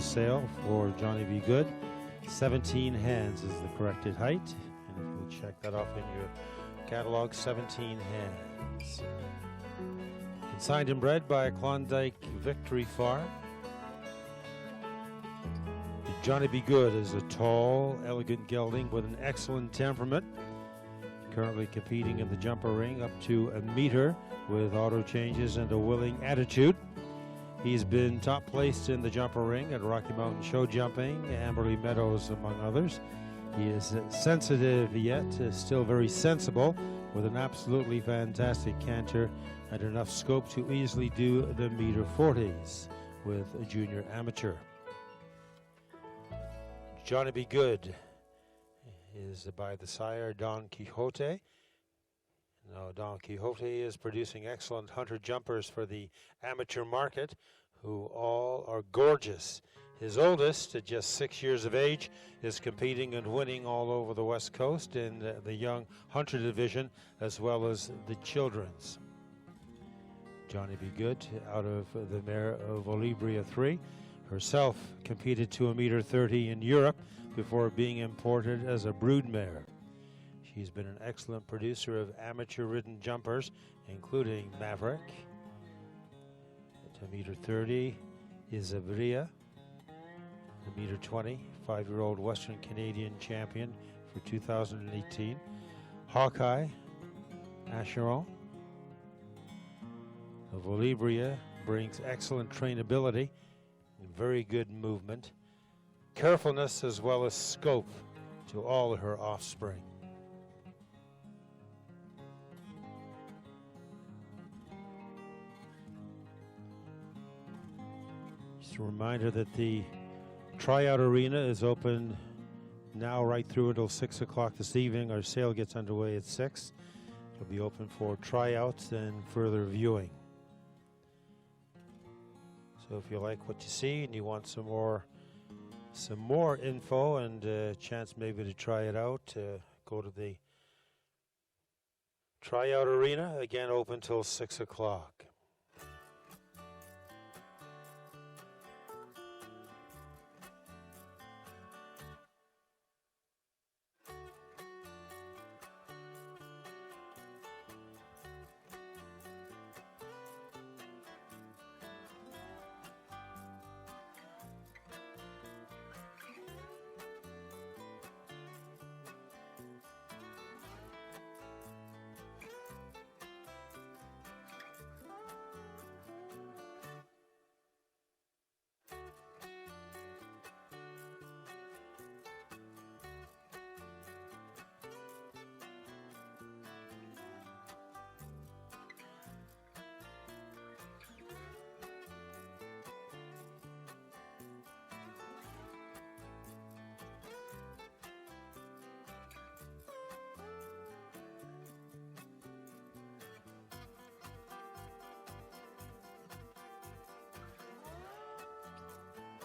the sale for Johnny Be Good. 17 hands is the corrected height. And if you'll check that off in your catalog, 17 hands. Consigned and bred by Klondike Victory Farm. Johnny Be Good is a tall, elegant gelding with an excellent temperament. Currently competing in the jumper ring up to a meter with auto changes and a willing attitude. He's been top placed in the jumper ring at Rocky Mountain Show Jumping, Amberley Meadows, among others. He is sensitive yet still very sensible, with an absolutely fantastic canter and enough scope to easily do the meter 40s with a junior amateur. Johnny Be Good is by the sire Don Quixote. Now, Don Quixote is producing excellent hunter jumpers for the amateur market, who all are gorgeous. His oldest, at just 6 years of age, is competing and winning all over the West Coast in the young hunter division, as well as the children's. Johnny Be Good, out of the mare of Olibria 3, herself competed to a meter 30 in Europe before being imported as a brood mare. She's been an excellent producer of amateur-ridden jumpers, including Maverick. To meter 30 is Abria. The meter 20, 5-year-old Western Canadian champion for 2018. Hawkeye, Acheron of Olibria brings excellent trainability and very good movement, carefulness as well as scope to all of her offspring. Just a reminder that the tryout arena is open now right through until 6 o'clock this evening. Our sale gets underway at 6. It'll be open for tryouts and further viewing. So if you like what you see and you want some more info and a chance maybe to try it out, go to the tryout arena, again open till 6 o'clock.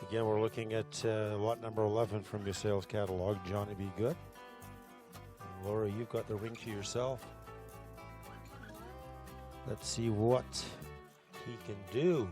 Again, we're looking at lot number 11 from your sales catalog, Johnny Be Good. And Laura, you've got the ring to yourself. Let's see what he can do.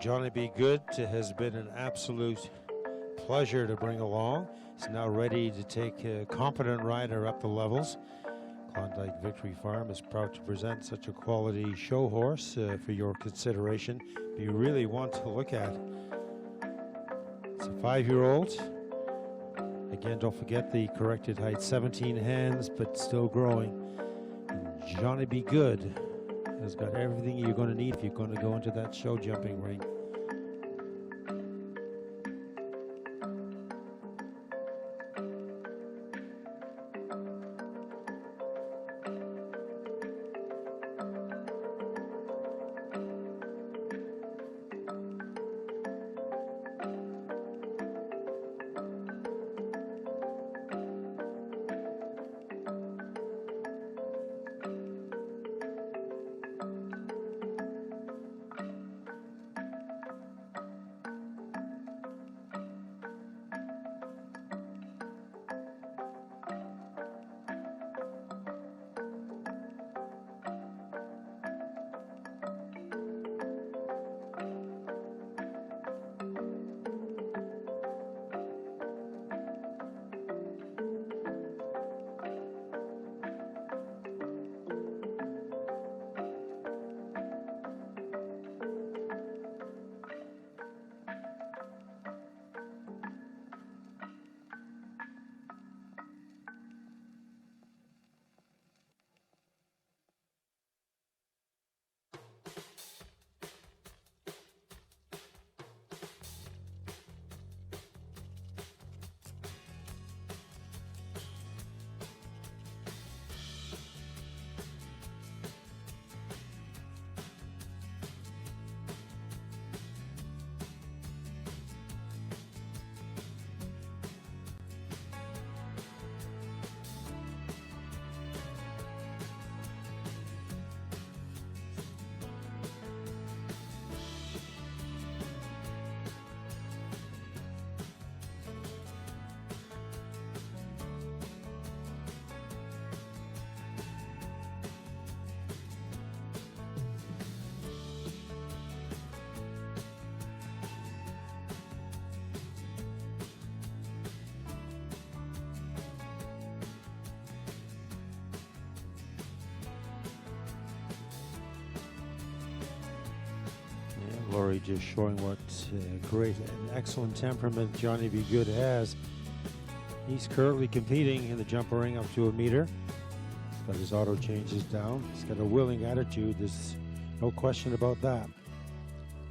Johnny Be Good has been an absolute pleasure to bring along. He's now ready to take a competent rider up the levels. Klondike Victory Farm is proud to present such a quality show horse for your consideration. If you really want to look at, it's a 5-year-old. Again, don't forget the corrected height, 17 hands, but still growing. And Johnny Be Good has got everything you're going to need if you're going to go into that show jumping ring. Lori just showing what great and excellent temperament Johnny Be Good has. He's currently competing in the jumper ring up to a meter. He's got his auto changes down. He's got a willing attitude. There's no question about that.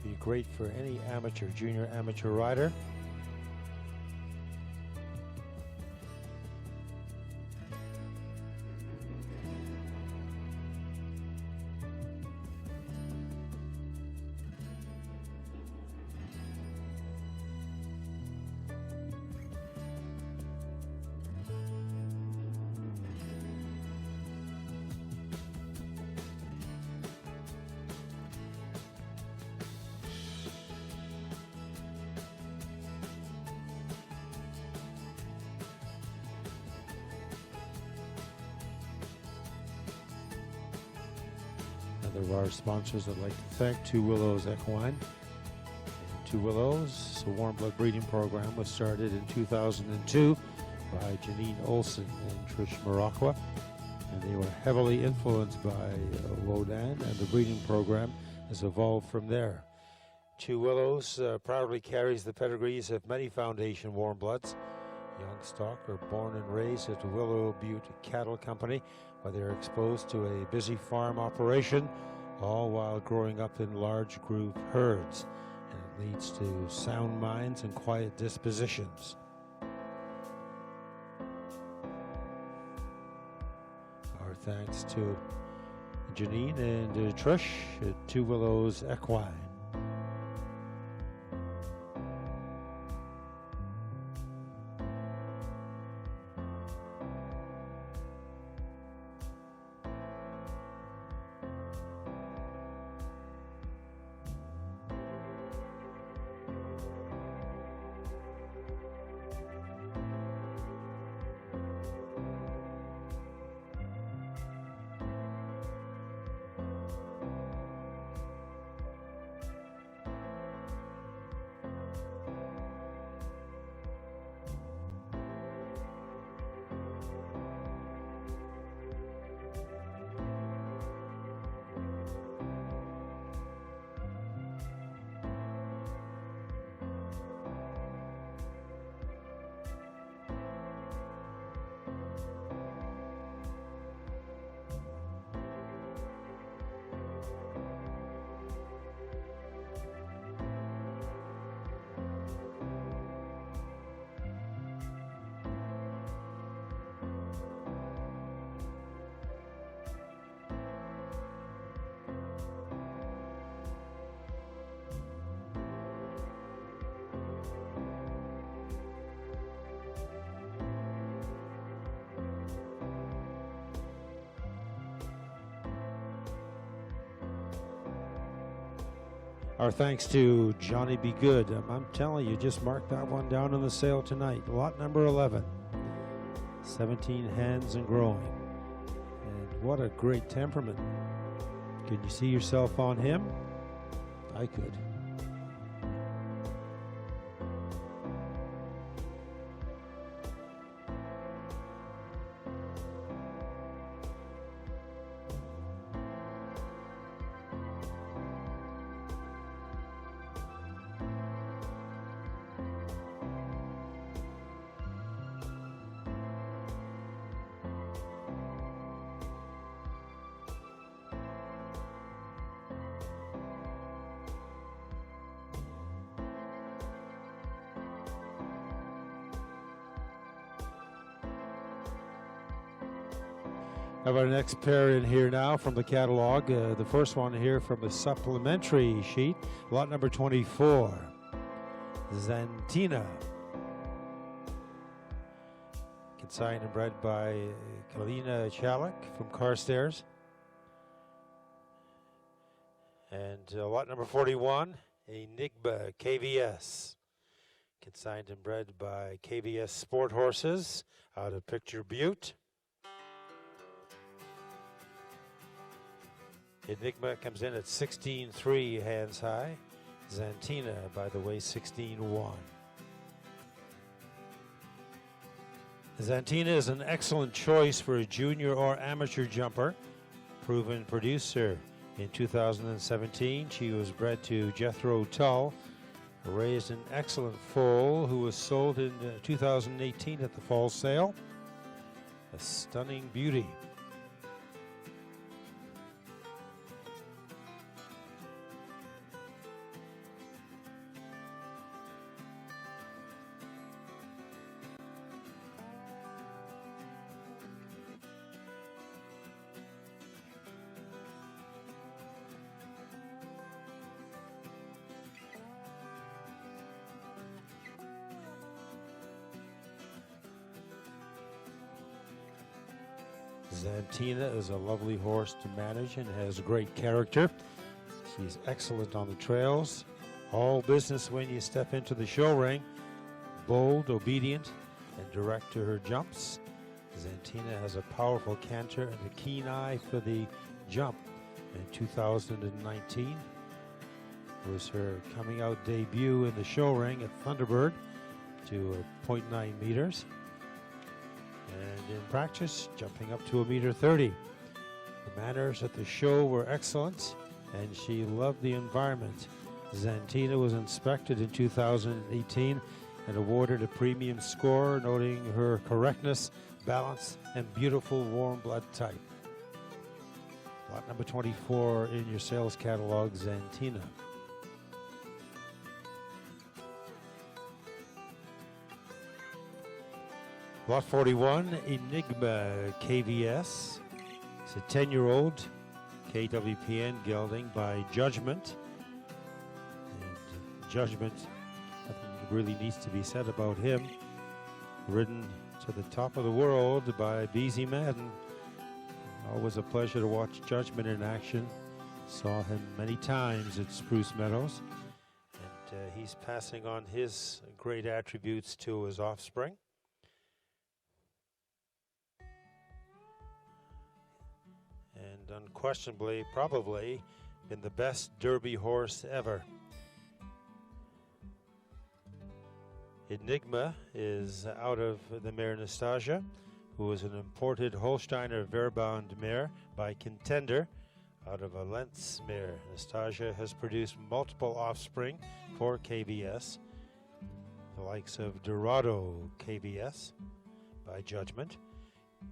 Be great for any amateur, junior amateur rider. Another of our sponsors I'd like to thank, Two Willows Equine. Two Willows, a warm blood breeding program, was started in 2002 by Janine Olson and Trish Maraqua, and they were heavily influenced by Wodan, and the breeding program has evolved from there. Two Willows proudly carries the pedigrees of many foundation warm bloods. Young stock are born and raised at the Willow Butte Cattle Company, where they're exposed to a busy farm operation, all while growing up in large group herds. And it leads to sound minds and quiet dispositions. Our thanks to Janine and Trish at Two Willows Equine. Our thanks to Johnny Be Good. I'm telling you, just mark that one down in the sale tonight. Lot number 11. 17 hens and growing. And what a great temperament. Could you see yourself on him? I could. Have our next pair in here now from the catalog. The first one here from the supplementary sheet, lot number 24, Zantina. Consigned and bred by Kalina Chalik from Carstairs. And lot number 41, Enigma KVS. Consigned and bred by KVS Sport Horses out of Picture Butte. Enigma comes in at 16.3 hands high. Zantina, by the way, 16.1. Zantina is an excellent choice for a junior or amateur jumper. Proven producer. In 2017, she was bred to Jethro Tull, raised an excellent foal who was sold in 2018 at the fall sale. A stunning beauty. Zantina is a lovely horse to manage and has great character. She's excellent on the trails. All business when you step into the show ring. Bold, obedient, and direct to her jumps. Zantina has a powerful canter and a keen eye for the jump. In 2019 was her coming out debut in the show ring at Thunderbird to 0.9 meters. And in practice, jumping up to 1.30 meters. The manners at the show were excellent, and she loved the environment. Zantina was inspected in 2018 and awarded a premium score, noting her correctness, balance, and beautiful warm blood type. Lot number 24 in your sales catalog, Zantina. Lot 41, Enigma KVS. It's a 10-year-old KWPN gelding by Judgment. And Judgment, nothing really needs to be said about him. Ridden to the top of the world by Beezy Madden. Always a pleasure to watch Judgment in action. Saw him many times at Spruce Meadows. And he's passing on his great attributes to his offspring. And unquestionably, probably, been the best Derby horse ever. Enigma is out of the mare Nastasia, who is an imported Holsteiner Verbound mare by Contender out of a Lentz mare. Nastasia has produced multiple offspring for KVS, the likes of Dorado KVS by Judgment.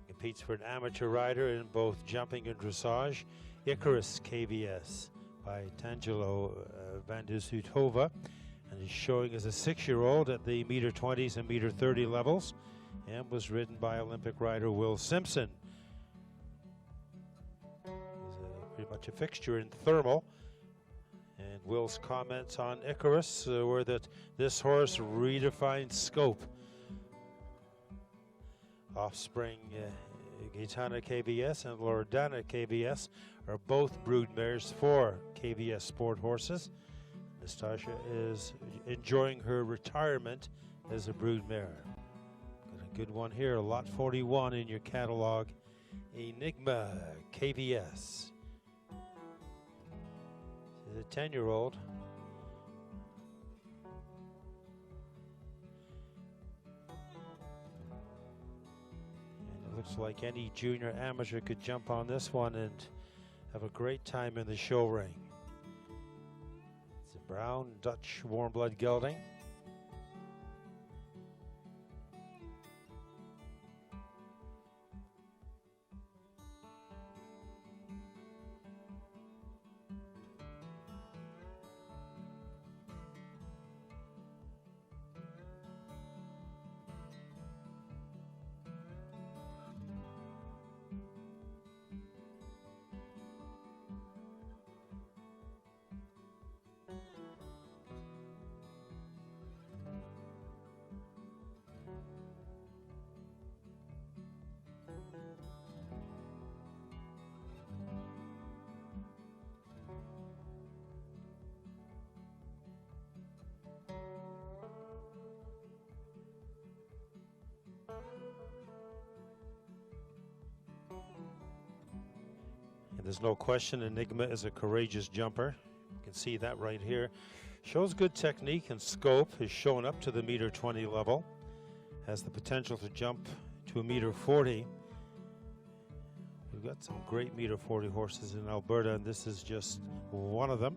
Competes for an amateur rider in both jumping and dressage. Icarus KVS by Tangelo Vandusutova, and is showing as a 6-year-old at the 1.20 and 1.30 levels, and was ridden by Olympic rider Will Simpson. He's pretty much a fixture in thermal. And Will's comments on Icarus were that this horse redefines scope. Offspring Gaetana KVS and Loredana KVS are both brood mares for KVS Sport Horses. Nastasha is enjoying her retirement as a broodmare. Got a good one here, lot 41 in your catalog, Enigma KVS. She's a 10-year-old. And it looks like any junior amateur could jump on this one and have a great time in the show ring. It's a brown Dutch warm blood gelding. And there's no question Enigma is a courageous jumper. You can see that right here. Shows good technique and scope, is shown up to the -20 level. Has the potential to jump to a -40. We've got some great -40 horses in Alberta, and this is just one of them,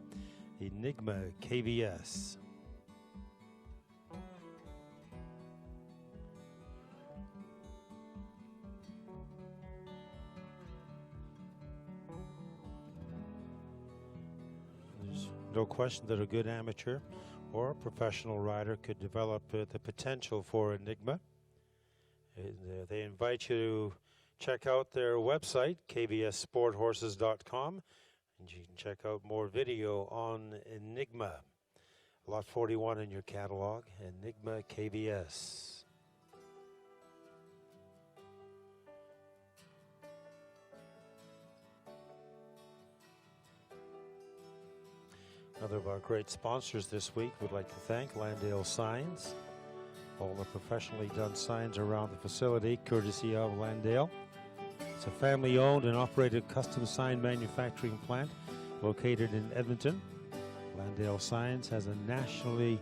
Enigma KVS. No question that a good amateur or a professional rider could develop the potential for Enigma. They invite you to check out their website, kvssporthorses.com, and you can check out more video on Enigma. Lot 41 in your catalog, Enigma KVS. Another of our great sponsors this week, we'd like to thank Landale Signs. All the professionally done signs around the facility, courtesy of Landale. It's a family-owned and operated custom sign manufacturing plant located in Edmonton. Landale Signs has a nationally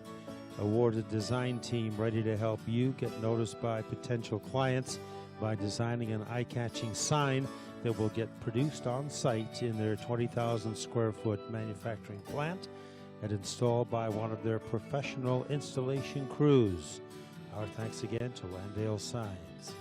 awarded design team ready to help you get noticed by potential clients by designing an eye-catching sign that will get produced on site in their 20,000 square foot manufacturing plant and installed by one of their professional installation crews. Our thanks again to Landale Signs.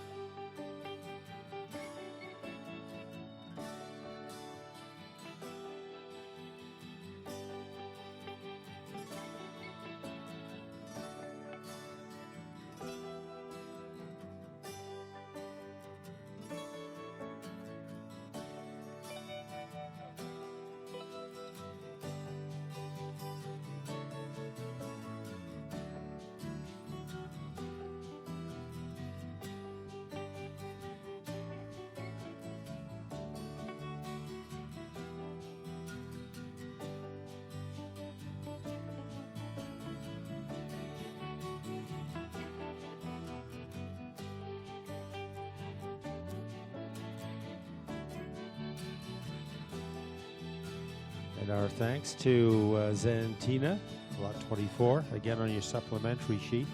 And our thanks to Zantina, lot 24, again on your supplementary sheet.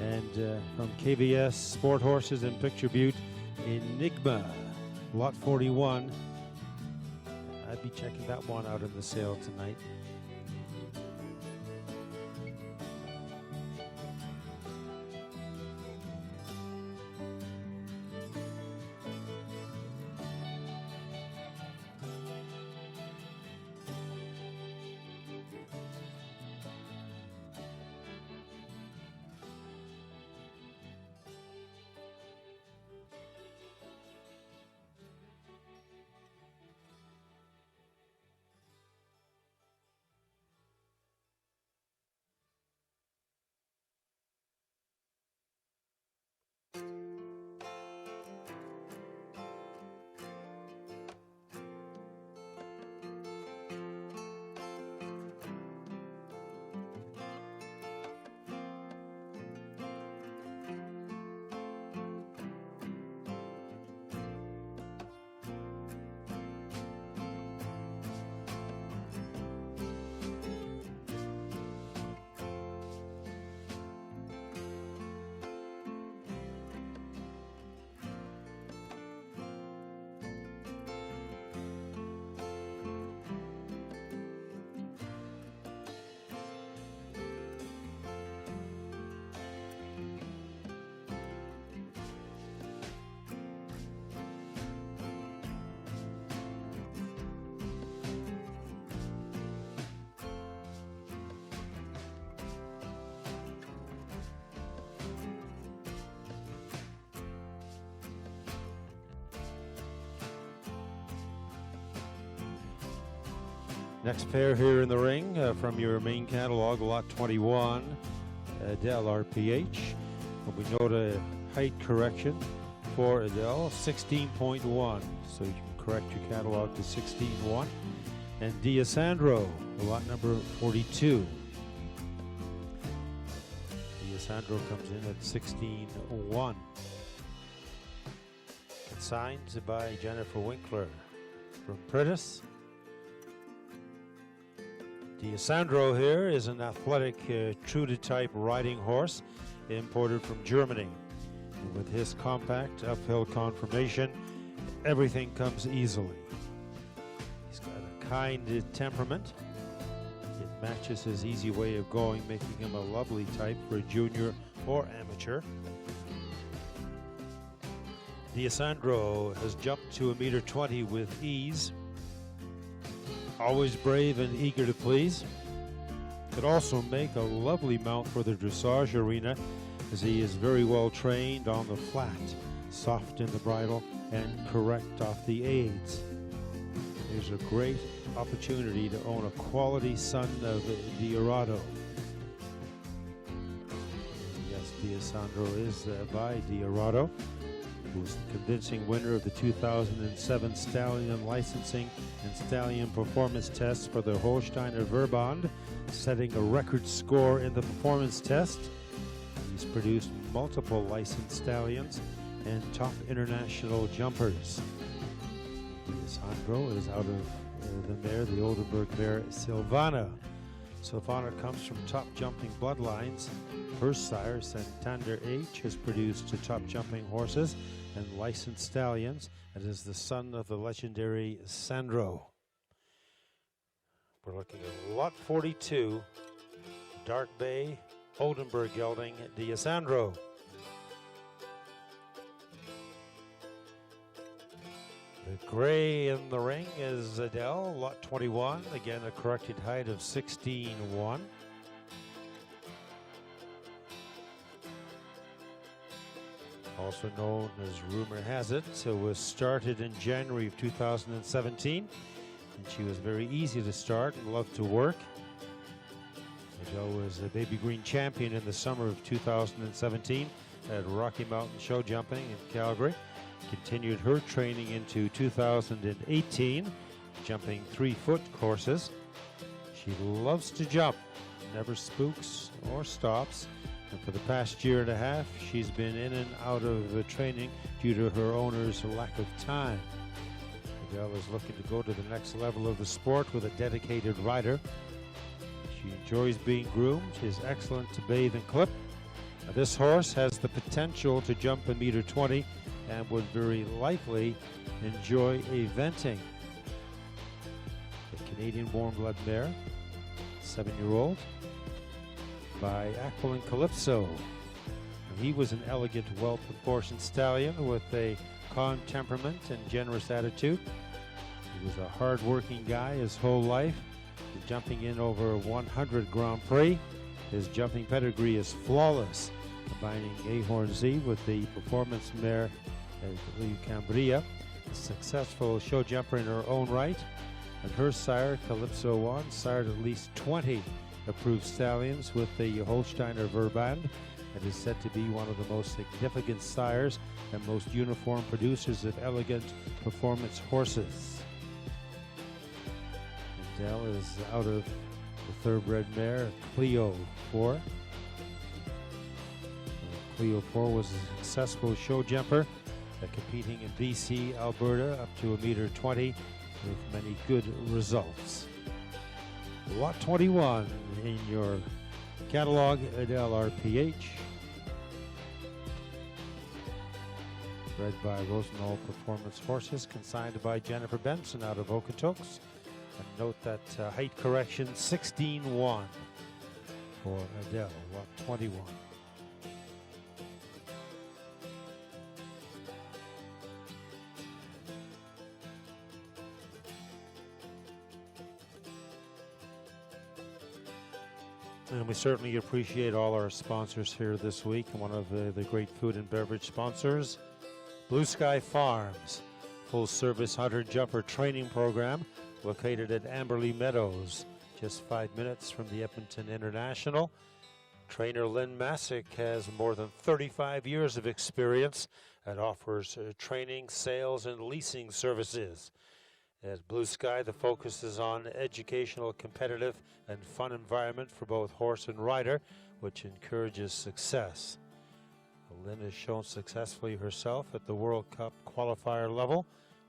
And from KVS Sport Horses in Picture Butte, Enigma, lot 41. I'd be checking that one out in the sale tonight. Next pair here in the ring from your main catalog, lot 21, Adele RPH. We note a height correction for Adele, 16.1. So you can correct your catalog to 16.1. And D'Alessandro, lot number 42. D'Alessandro comes in at 16.1. Consigned by Jennifer Winkler from Pritis. D'Alessandro here is an athletic, true-to-type riding horse imported from Germany. And with his compact uphill conformation, everything comes easily. He's got a kind temperament. It matches his easy way of going, making him a lovely type for a junior or amateur. D'Alessandro has jumped to 1.20 m with ease. Always brave and eager to please. Could also make a lovely mount for the dressage arena, as he is very well trained on the flat, soft in the bridle, and correct off the aids. There's a great opportunity to own a quality son of Diorado. Yes, D'Alessandro is by Diorado, who's the convincing winner of the 2007 Stallion Licensing and Stallion Performance Tests for the Holsteiner Verband, setting a record score in the performance test. He's produced multiple licensed stallions and top international jumpers. D'Alessandro is out of the mare, the Oldenburg mare Silvana. Silvana comes from top jumping bloodlines. Her sire, Santander H, has produced top jumping horses and licensed stallions, and is the son of the legendary Sandro. We're looking at lot 42, Dark Bay, Oldenburg gelding, D'Alessandro. The gray in the ring is Adele, lot 21, again a corrected height of 16.1. Also known as Rumor Has It, was started in January of 2017, and she was very easy to start and loved to work. Adele was a baby green champion in the summer of 2017 at Rocky Mountain Show Jumping in Calgary. Continued her training into 2018, jumping 3-foot courses. She loves to jump, never spooks or stops. And for the past year and a half, she's been in and out of the training due to her owner's lack of time. Adele is looking to go to the next level of the sport with a dedicated rider. She enjoys being groomed, is excellent to bathe and clip. Now, this horse has the potential to jump 1.20 m and would very likely enjoy eventing. The Canadian warm blood mare, 7-year-old, by Aquilin Calypso. He was an elegant, well-proportioned stallion with a calm temperament and generous attitude. He was a hard-working guy his whole life, jumping in over 100 Grand Prix. His jumping pedigree is flawless, combining Ahorn Z with the performance mare Cambria, a successful show jumper in her own right. And her sire, Calypso 1, sired at least 20 approved stallions with the Holsteiner Verband, and is said to be one of the most significant sires and most uniform producers of elegant performance horses. Adele is out of the thoroughbred mare Clio 4. Clio 4 was a successful show jumper, competing in BC, Alberta, up to 1.20 m with many good results. Lot 21 in your catalog, Adele RPH. Bred by Rosenthal Performance Horses, consigned by Jennifer Benson out of Okotoks. And note that height correction 16.1 for Adele, lot 21. And we certainly appreciate all our sponsors here this week. And one of the great food and beverage sponsors, Blue Sky Farms, full-service hunter-jumper training program located at Amberley Meadows, just 5 minutes from the Edmonton International. Trainer Lynn Masick has more than 35 years of experience and offers training, sales, and leasing services. At Blue Sky, the focus is on educational, competitive, and fun environment for both horse and rider, which encourages success. Lynn has shown successfully herself at the World Cup qualifier level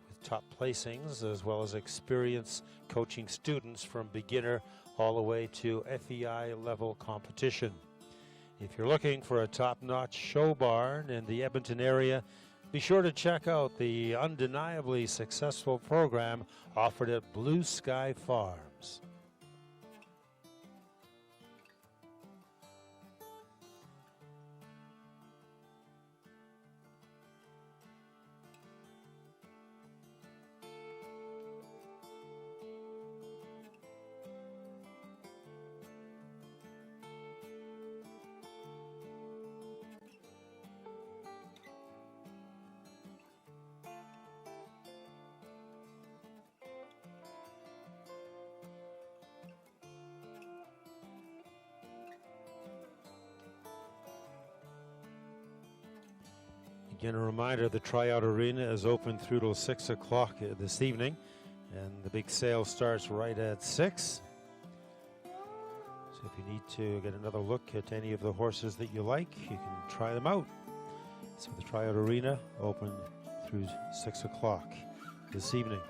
with top placings, as well as experience coaching students from beginner all the way to FEI level competition. If you're looking for a top-notch show barn in the Edmonton area, be sure to check out the undeniably successful program offered at Blue Sky Farms. Again, a reminder, the Tryout Arena is open through till 6 o'clock this evening, and the big sale starts right at 6. So if you need to get another look at any of the horses that you like, you can try them out. So the Tryout Arena open through 6 o'clock this evening.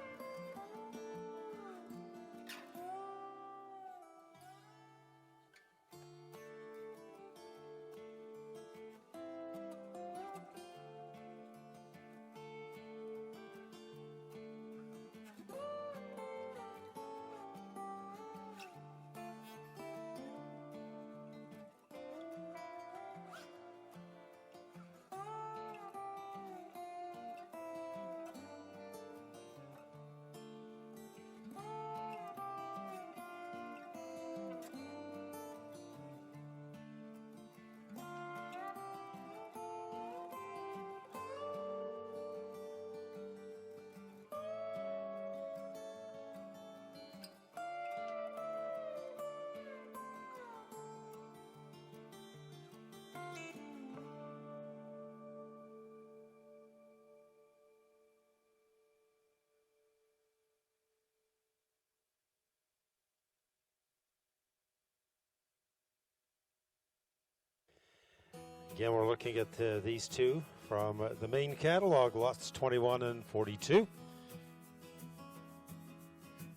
Again, we're looking at these two from the main catalog, lots 21 and 42.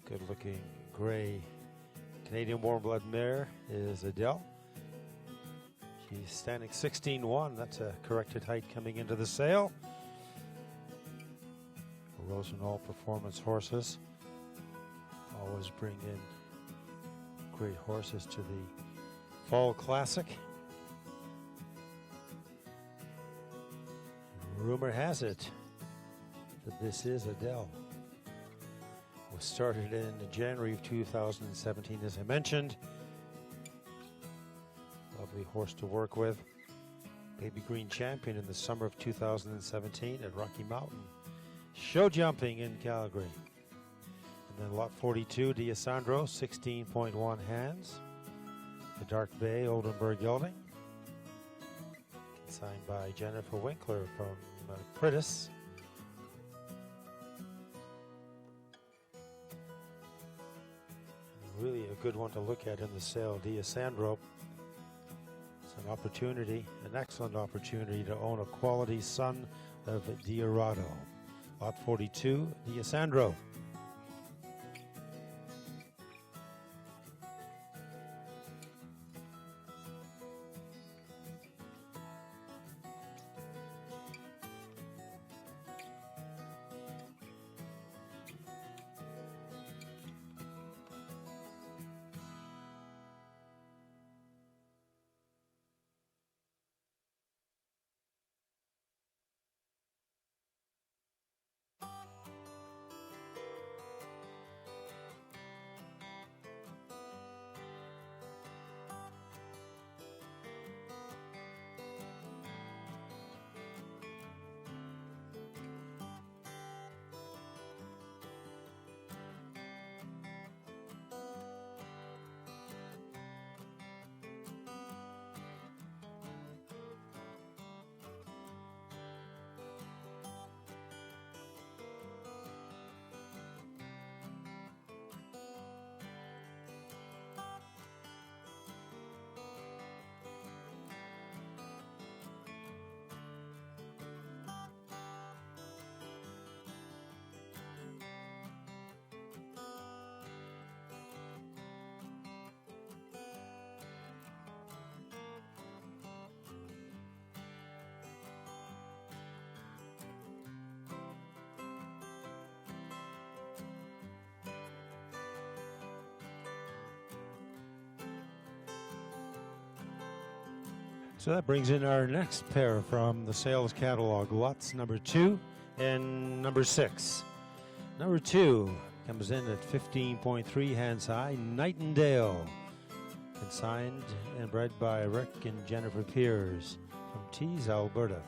Good-looking gray Canadian warm-blood mare is Adele. She's standing 16-1. That's a corrected height coming into the sale. Rosenall Performance horses always bring in great horses to the Fall Classic. Rumor has it that this is Adele. Was started in January of 2017, as I mentioned. Lovely horse to work with. Baby Green champion in the summer of 2017 at Rocky Mountain Show Jumping in Calgary. And then lot 42, D'Alessandro, 16.1 hands. The Dark Bay Oldenburg Gelding. Signed by Jennifer Winkler from Pritis. Really a good one to look at in the sale, D'Alessandro. It's an opportunity, an excellent opportunity to own a quality son of Diorado. Lot 42, D'Alessandro. So that brings in our next pair from the sales catalog, lots number 2 and number 6. Number 2 comes in at 15.3 hands high, Nightingale, consigned and bred by Rick and Jennifer Piers from Tees, Alberta.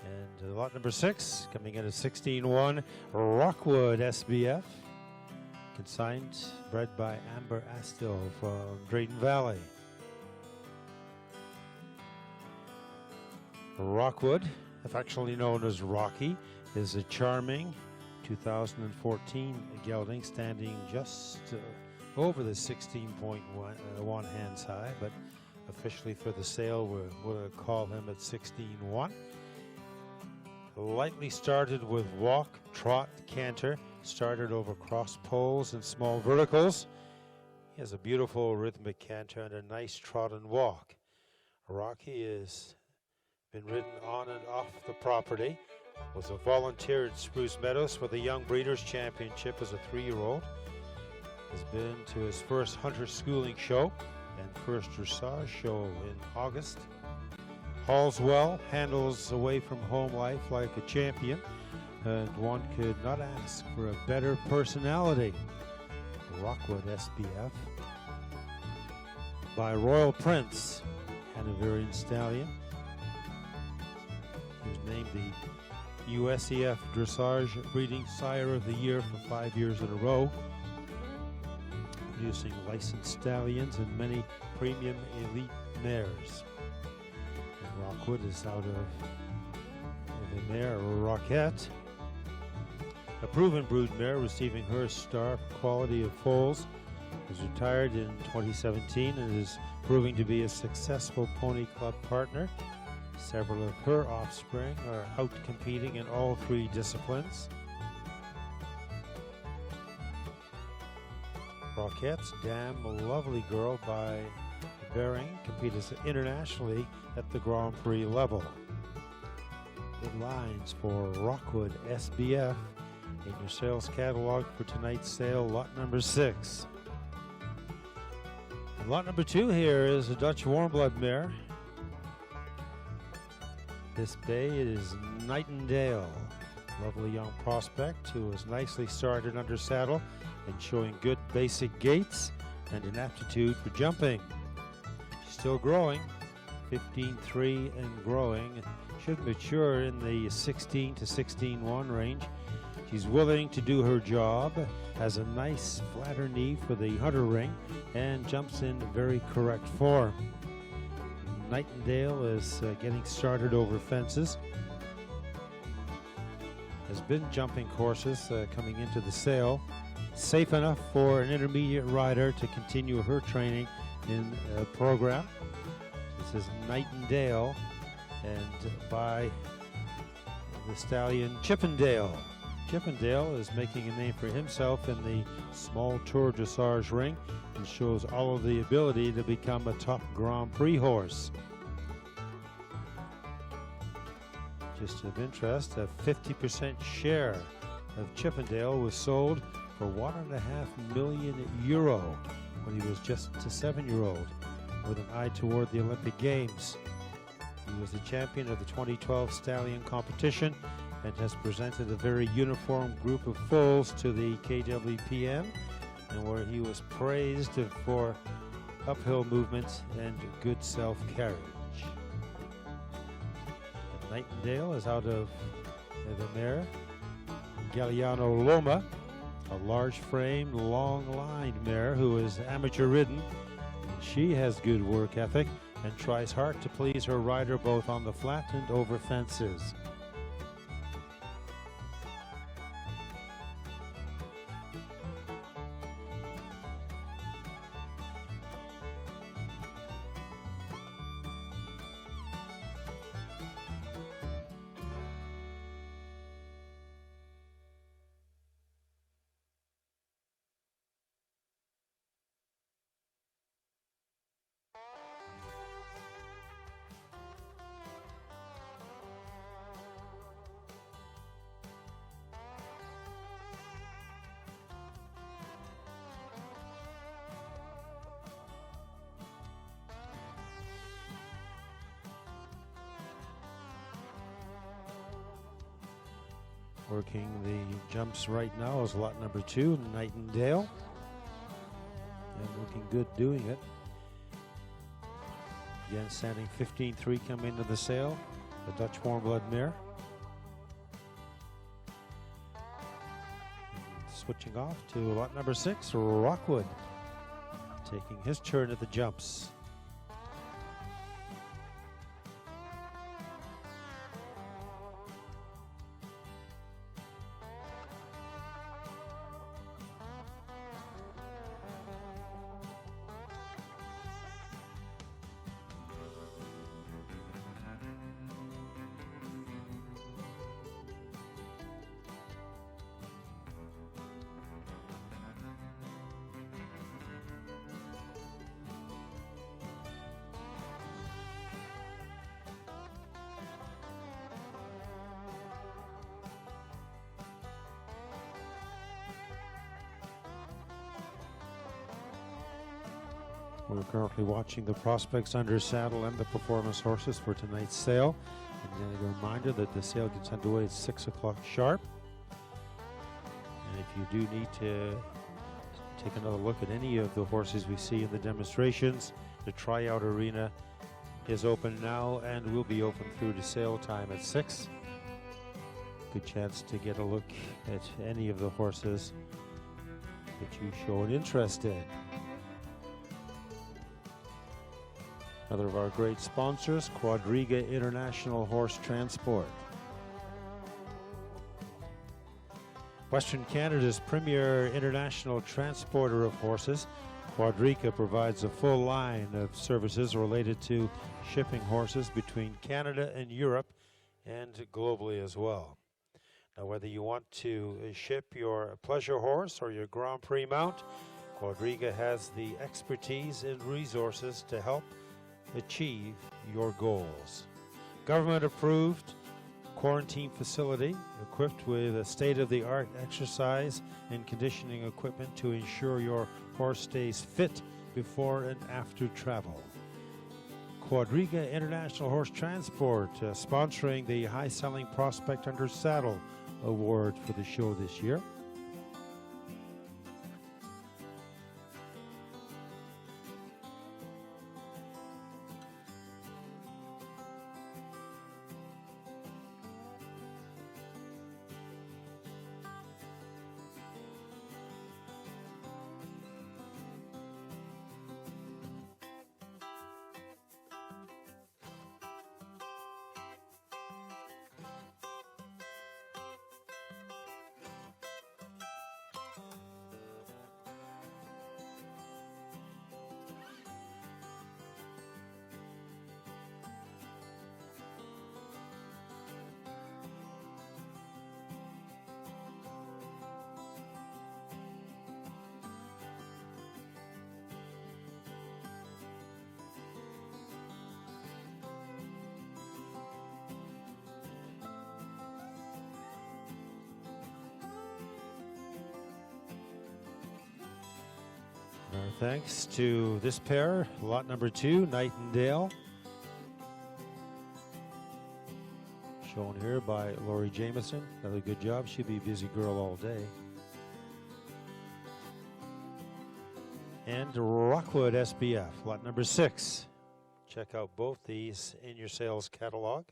And lot number 6 coming in at 16.1, Rockwood SBF, consigned, bred by Amber Astill from Drayton Valley. Rockwood, affectionately known as Rocky, is a charming 2014 gelding standing just over the 16.1 hands high, but officially for the sale we'll call him at 16.1. Lightly started with walk, trot, canter, started over cross poles and small verticals. He has a beautiful rhythmic canter and a nice trot and walk. Rocky has been ridden on and off the property, was a volunteer at Spruce Meadows for the Young Breeders' Championship as a 3-year-old, has been to his first hunter schooling show and first dressage show in August. Hauls well, handles away from home life like a champion, and one could not ask for a better personality. Rockwood SBF by Royal Prince, Hanoverian stallion. He was named the USEF Dressage Breeding Sire of the Year for 5 years in a row, producing licensed stallions and many premium elite mares. And Rockwood is out of the mare Roquette, a proven brood mare receiving her star for quality of foals. Was retired in 2017 and is proving to be a successful pony club partner. Several of her offspring are out competing in all 3 disciplines. Roquette's Damn Lovely Girl by Bering competes internationally at the Grand Prix level. Good lines for Rockwood SBF in your sales catalog for tonight's sale, lot number 6. And lot number 2 here is a Dutch Warmblood mare. This bay is Nightingale, lovely young prospect who was nicely started under saddle and showing good basic gaits and an aptitude for jumping. She's still growing, 15.3 and growing, should mature in the 16 to 16.1 range. She's willing to do her job, has a nice flatter knee for the hunter ring, and jumps in very correct form. Nightingale is getting started over fences. Has been jumping courses coming into the sale. Safe enough for an intermediate rider to continue her training in a program. This is Nightingale, and by the stallion Chippendale. Chippendale is making a name for himself in the small Tour Dressage ring and shows all of the ability to become a top Grand Prix horse. Just of interest, a 50% share of Chippendale was sold for €1.5 million when he was just a 7-year-old, with an eye toward the Olympic Games. He was the champion of the 2012 Stallion competition and has presented a very uniform group of foals to the KWPN, and where he was praised for uphill movement and good self-carriage. And Nightingale is out of the mare Galliano Loma, a large-framed, long-lined mare who is amateur-ridden. She has good work ethic and tries hard to please her rider both on the flat and over fences. Working the jumps right now is lot number 2, Nightingale. And looking good doing it. Again, standing 15-3 coming into the sale. The Dutch warm blood mare. Switching off to lot number 6, Rockwood. Taking his turn at the jumps. We're currently watching the prospects under saddle and the performance horses for tonight's sale. And then a reminder that the sale gets underway at 6 o'clock sharp. And if you do need to take another look at any of the horses we see in the demonstrations, the tryout arena is open now and will be open through to sale time at 6. Good chance to get a look at any of the horses that you show an interest in. Another of our great sponsors, Quadriga International Horse Transport. Western Canada's premier international transporter of horses, Quadriga provides a full line of services related to shipping horses between Canada and Europe and globally as well. Now, whether you want to ship your pleasure horse or your Grand Prix mount, Quadriga has the expertise and resources to help achieve your goals. Government approved quarantine facility equipped with a state-of-the-art exercise and conditioning equipment to ensure your horse stays fit before and after travel. Quadriga International Horse Transport sponsoring the High Selling Prospect Under Saddle Award for the show this year. Our thanks to this pair, lot number 2, Nightingale. Shown here by Lori Jameson. Another good job. She'll be a busy girl all day. And Rockwood SBF, lot number 6. Check out both these in your sales catalog.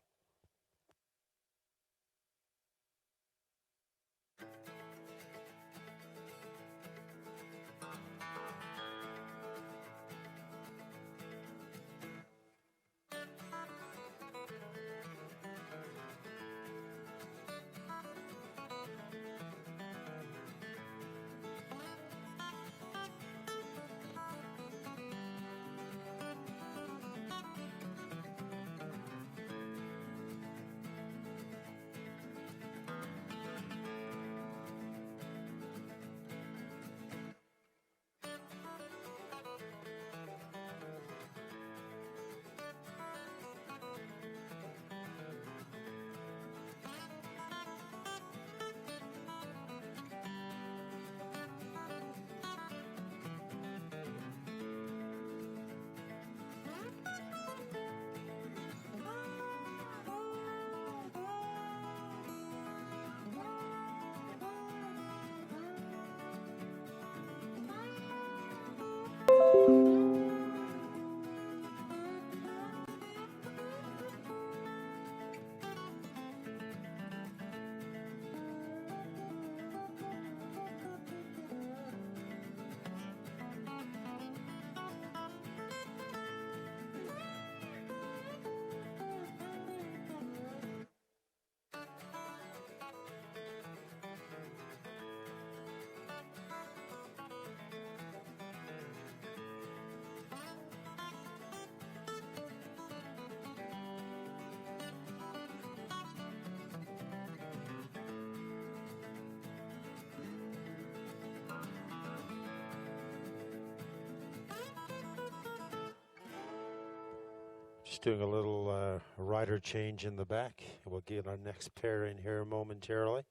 Just doing a little rider change in the back. We'll get our next pair in here momentarily.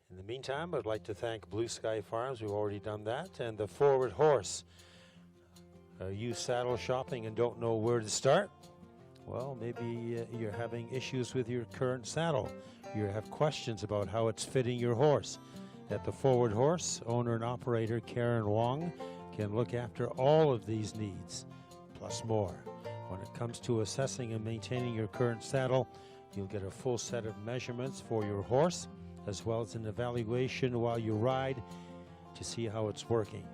In the meantime, I'd like to thank Blue Sky Farms. We've already done that. And the Forward Horse. Are you saddle shopping and don't know where to start? Well, maybe you're having issues with your current saddle. You have questions about how it's fitting your horse. At the Forward Horse, owner and operator Karen Wong can look after all of these needs, plus more. When it comes to assessing and maintaining your current saddle, you'll get a full set of measurements for your horse, as well as an evaluation while you ride to see how it's working.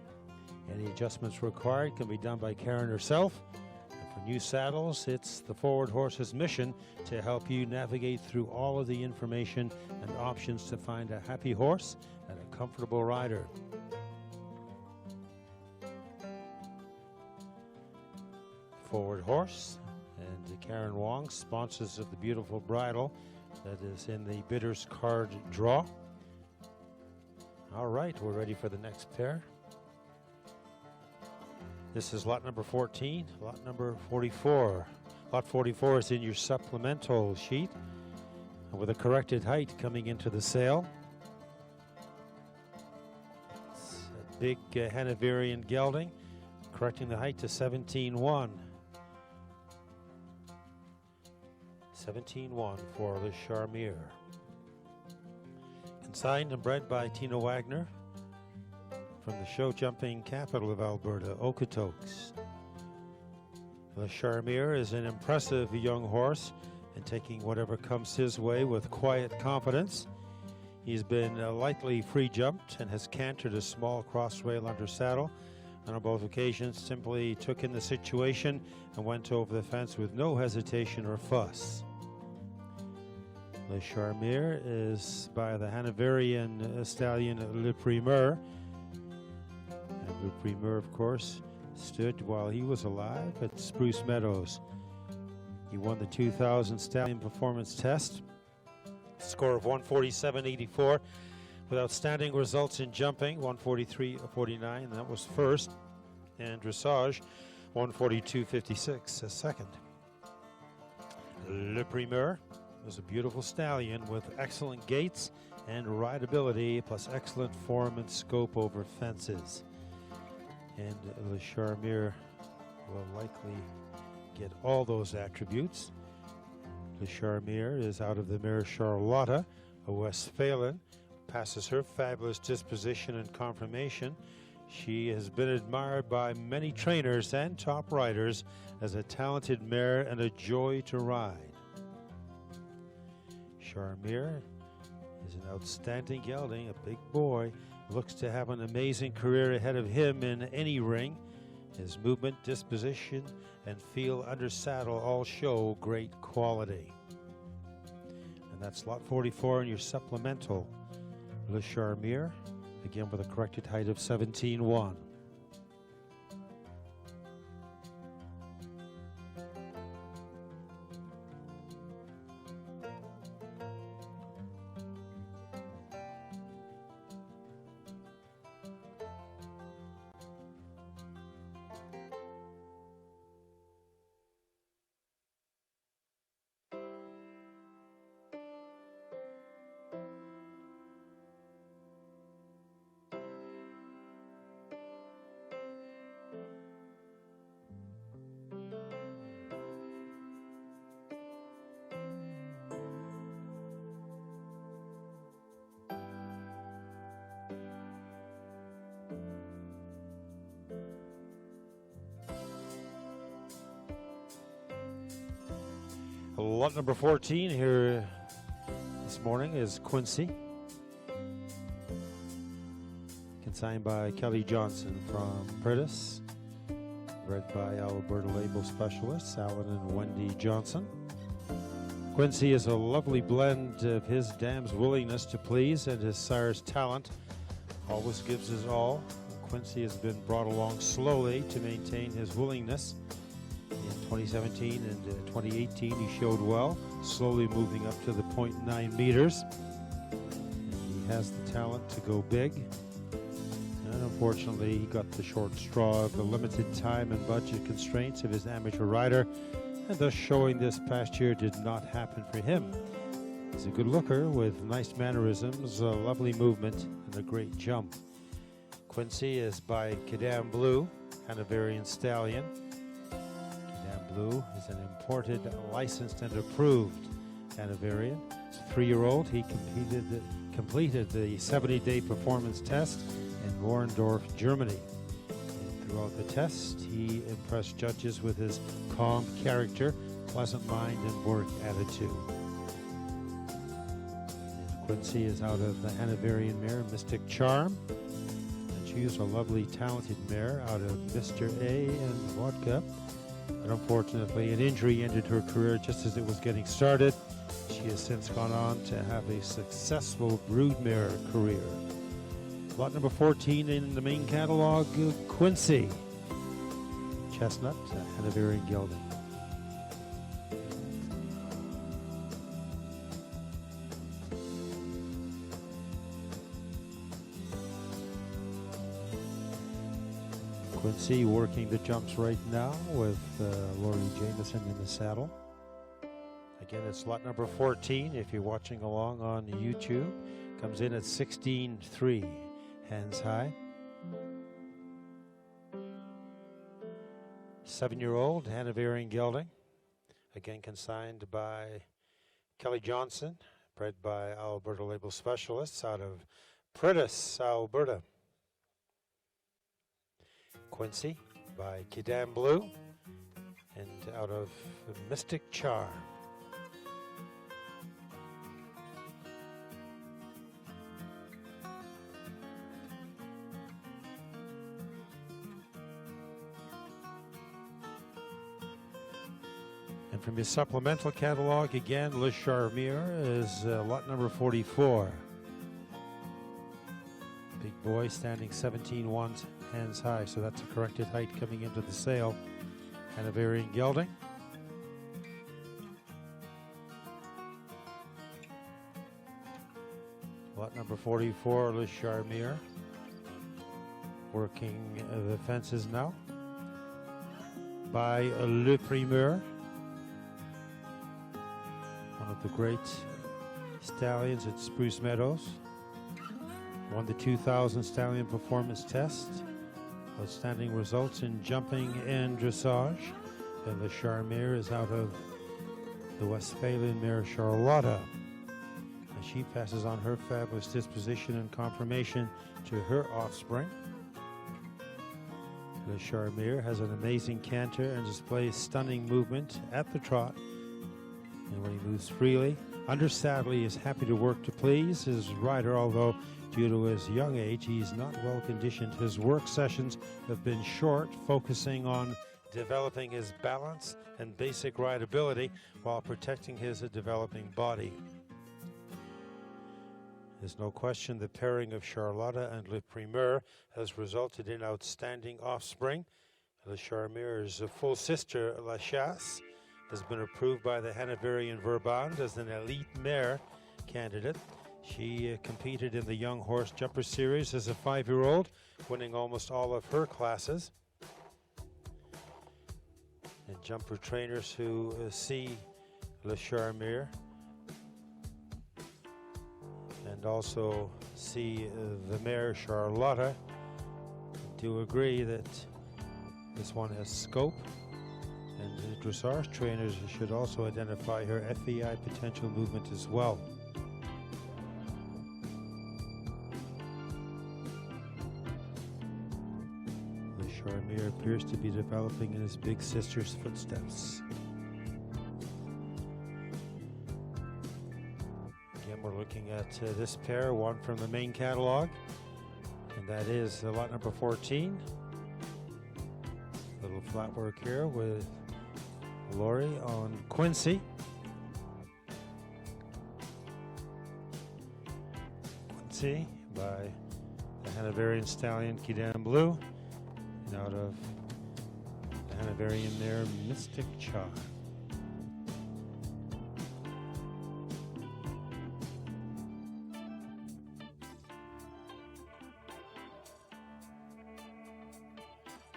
Any adjustments required can be done by Karen herself. And for new saddles, it's the Forward Horse's mission to help you navigate through all of the information and options to find a happy horse and a comfortable rider. Forward Horse and Karen Wong, sponsors of the beautiful bridle that is in the bidder's card draw. All right, we're ready for the next pair. This is lot number 14, lot number 44. Lot 44 is in your supplemental sheet with a corrected height coming into the sale. It's a big Hanoverian gelding, correcting the height to 17.1. 17.1 for Le Charmier. Consigned and bred by Tina Wagner from the show jumping capital of Alberta, Okotoks. Le Charmier is an impressive young horse and taking whatever comes his way with quiet confidence. He's been lightly free jumped and has cantered a small cross rail under saddle, and on both occasions simply took in the situation and went over the fence with no hesitation or fuss. Le Charmier is by the Hanoverian stallion Le Primeur. And Le Primeur, of course, stood while he was alive at Spruce Meadows. He won the 2000 Stallion Performance Test, score of 147.84, with outstanding results in jumping, 143.49, and that was first, and dressage, 142.56, second. Le Primeur was a beautiful stallion with excellent gaits and rideability, plus excellent form and scope over fences. And Le Charmier will likely get all those attributes. Le Charmier is out of the mare Charlotta, a Westphalian, passes her fabulous disposition and conformation. She has been admired by many trainers and top riders as a talented mare and a joy to ride. Charmier is an outstanding gelding, a big boy, looks to have an amazing career ahead of him in any ring. His movement, disposition, and feel under saddle all show great quality. And that's lot 44 in your supplemental. Le Charmier, again with a corrected height of 17.1. Lot number 14 here this morning is Quincy, consigned by Kelly Johnson from Prentice, bred by Alberta label specialists Alan and Wendy Johnson. Quincy is a lovely blend of his dam's willingness to please and his sire's talent. Always gives his all. Quincy has been brought along slowly to maintain his willingness. In 2017 and 2018 he showed well, slowly moving up to the 0.9 meters. And he has the talent to go big. and unfortunately he got the short straw of the limited time and budget constraints of his amateur rider, and thus showing this past year did not happen for him. He's a good looker with nice mannerisms, a lovely movement, and a great jump. Quincy is by Kidam Blue, Hanoverian stallion. Kidam Blue is an imported, licensed, and approved Hanoverian. He's a 3-year-old. He completed the 70-day performance test in Warendorf, Germany. And throughout the test, he impressed judges with his calm character, pleasant mind, and work attitude. Quincy is out of the Hanoverian mare Mystic Charm. And she's a lovely, talented mare out of Mr. A and Vodka. But unfortunately, an injury ended her career just as it was getting started. She has since gone on to have a successful broodmare career. Lot number 14 in the main catalog, Quincy. Chestnut, Hanoverian gelding. Quincy working the jumps right now with Laurie Jameson in the saddle. Again, it's lot number 14 if you're watching along on YouTube. Comes in at 16.3, hands high. 7-year-old Hanoverian gelding. Again, consigned by Kelly Johnson, bred by Alberta Label Specialists out of Prentice, Alberta. Quincy by Kidam Blue and out of Mystic Charm. And from his supplemental catalog, again, Le Charmier is lot number 44. Big boy standing 17-1, hands high, so that's a corrected height coming into the sale. Hanoverian gelding. Lot number 44, Le Charmier. Working the fences now by Le Primeur. One of the great stallions at Spruce Meadows. Won the 2000 Stallion Performance Test. Outstanding results in jumping and dressage. And Le Charmier is out of the Westphalian mare Charlotta. And she passes on her fabulous disposition and conformation to her offspring. Le Charmier has an amazing canter and displays stunning movement at the trot. And when he moves freely, undersaddle, he is happy to work to please his rider, although due to his young age, he's not well conditioned. His work sessions have been short, focusing on developing his balance and basic rideability while protecting his developing body. There's no question the pairing of Charlotta and Le Primeur has resulted in outstanding offspring. Le Charmier's full sister, La Chasse, has been approved by the Hanoverian Verband as an elite mare candidate. She competed in the Young Horse Jumper Series as a 5-year-old, winning almost all of her classes. And jumper trainers who see Le Charmier and also see the mare Charlotta do agree that this one has scope. And dressage trainers should also identify her FEI potential movement as well. Le Charmier appears to be developing in his big sister's footsteps. Again, we're looking at this pair, one from the main catalog, and that is lot number 14. Little flat work here with Laurie on Quincy. Quincy by the Hanoverian stallion Kidam Blue, and out of the Hanoverian mare Mystic Charm.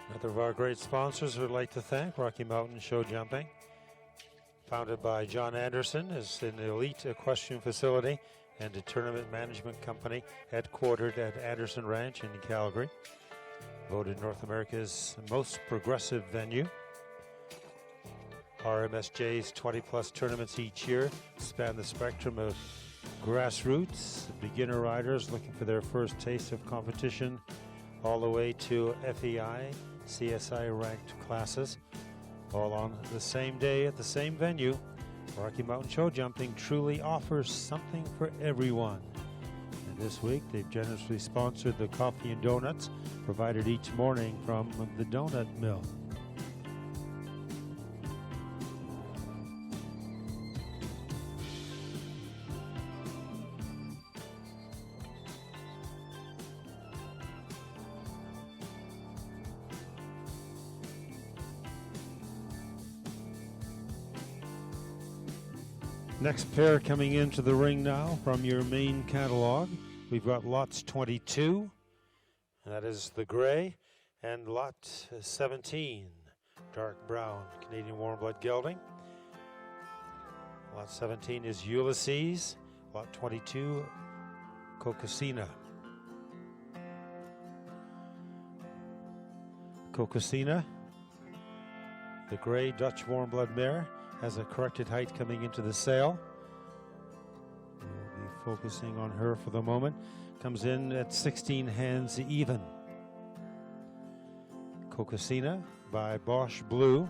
Another of our great sponsors we'd like to thank, Rocky Mountain Show Jumping. Founded by John Anderson, is an elite equestrian facility and a tournament management company headquartered at Anderson Ranch in Calgary. Voted North America's most progressive venue. RMSJ's 20-plus tournaments each year span the spectrum of grassroots, beginner riders looking for their first taste of competition, all the way to FEI, CSI-ranked classes, all on the same day at the same venue. Rocky Mountain Show Jumping truly offers something for everyone. And this week, they've generously sponsored the coffee and donuts provided each morning from the donut mill. Next pair coming into the ring now from your main catalog. We've got lots 22, and that is the gray, and lot 17, dark brown, Canadian warm blood gelding. Lot 17 is Ulysses, lot 22, Cocosina. Cocosina, the gray Dutch warm blood mare, has a corrected height coming into the sale. We'll be focusing on her for the moment. Comes in at 16 hands even. Cocosina by Bosch Blue,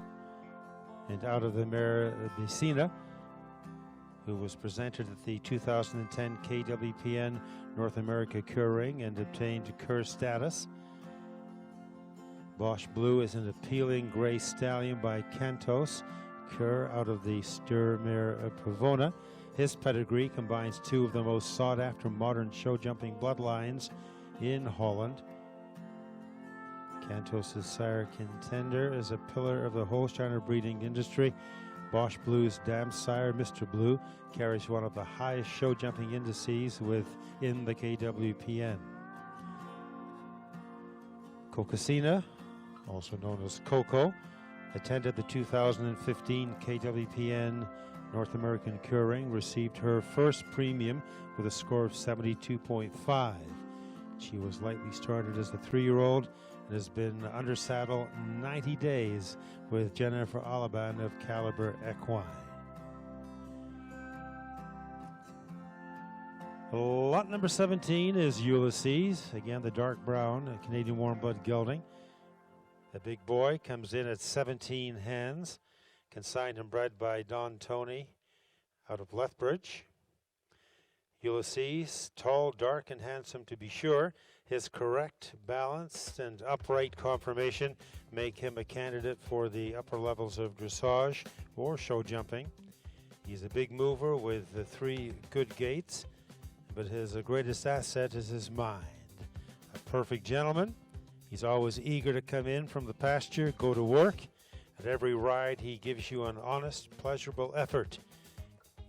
and out of the mare Becina, who was presented at the 2010 KWPN North America Cure Ring and obtained Cure status. Bosch Blue is an appealing gray stallion by Cantos Cure out of the Stur mare Pavona. His pedigree combines two of the most sought-after modern show jumping bloodlines in Holland. Cantos' sire Contender is a pillar of the Holsteiner breeding industry. Bosch Blue's dam sire, Mr. Blue, carries one of the highest show jumping indices within the KWPN. Cocosina, also known as Coco, attended the 2015 KWPN North American Cure Ring, received her first premium with a score of 72.5. She was lightly started as a 3-year-old and has been under saddle 90 days with Jennifer Alaban of Caliber Equine. Lot number 17 is Ulysses, again the dark brown, a Canadian warm blood gelding. The big boy comes in at 17 hands, consigned and bred by Don Tony out of Lethbridge. Ulysses, tall, dark, and handsome to be sure. His correct, balanced, and upright conformation make him a candidate for the upper levels of dressage or show jumping. He's a big mover with 3 good gaits, but his greatest asset is his mind. A perfect gentleman. He's always eager to come in from the pasture, go to work. At every ride, he gives you an honest, pleasurable effort.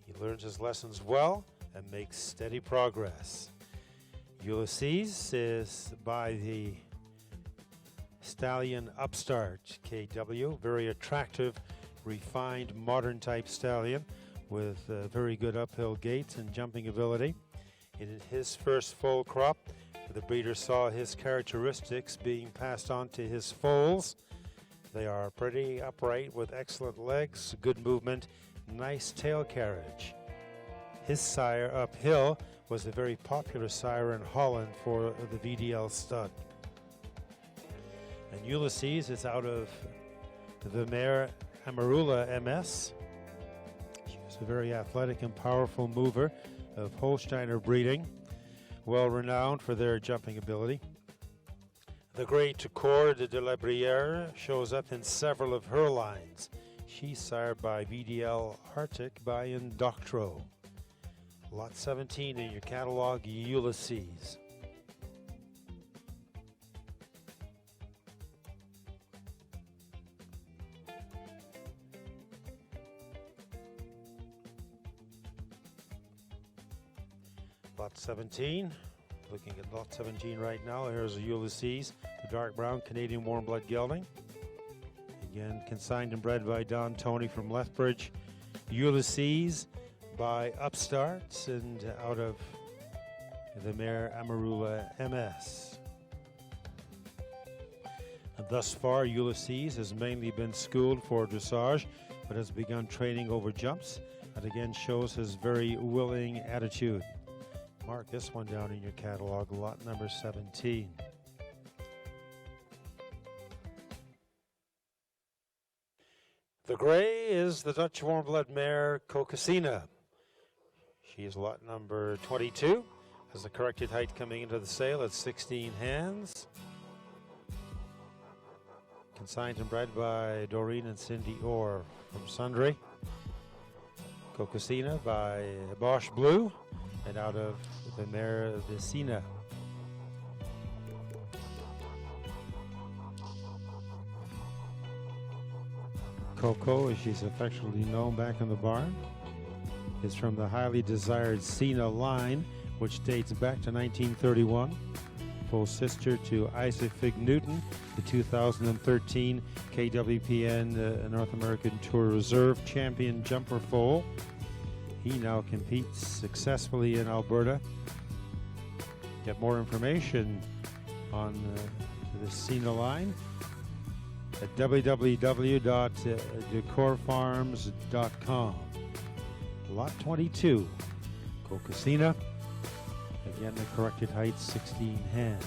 He learns his lessons well and makes steady progress. Ulysses is by the Stallion Upstart KW, very attractive, refined, modern type stallion with very good uphill gaits and jumping ability. In his first foal crop, the breeder saw his characteristics being passed on to his foals. They are pretty upright with excellent legs, good movement, nice tail carriage. His sire uphill was a very popular sire in Holland for the VDL stud. And Ulysses is out of the mare Amarula MS. She was a very athletic and powerful mover of Holsteiner breeding, well renowned for their jumping ability. The great Corde de la Brière shows up in several of her lines. She's sired by VDL Arctic by Indoctro. Lot 17 in your catalog, Ulysses. Lot 17. Looking at lot 17 right now. Here's a Ulysses, the dark brown Canadian warm blood gelding. Again, consigned and bred by Don Tony from Lethbridge. Ulysses by Upstarts and out of the mare Amarula MS. And thus far, Ulysses has mainly been schooled for dressage, but has begun training over jumps, and again shows his very willing attitude. Mark this one down in your catalog, lot number 17. The gray is the Dutch warm blood mare Cocosina. She is lot number 22. Has the corrected height coming into the sale at 16 hands. Consigned and bred by Doreen and Cindy Orr from Sundry. Cocosina by Bosch Blue and out of the mare Vicina. Coco, as she's affectionately known back in the barn, is from the highly desired Sina line, which dates back to 1931. Full sister to Isaac Fig Newton, the 2013 KWPN North American Tour Reserve Champion Jumper Foal. He now competes successfully in Alberta. Get more information on the Sina line at www.decorfarms.com. Lot 22, Cocosina. Again, the corrected height, 16 hands.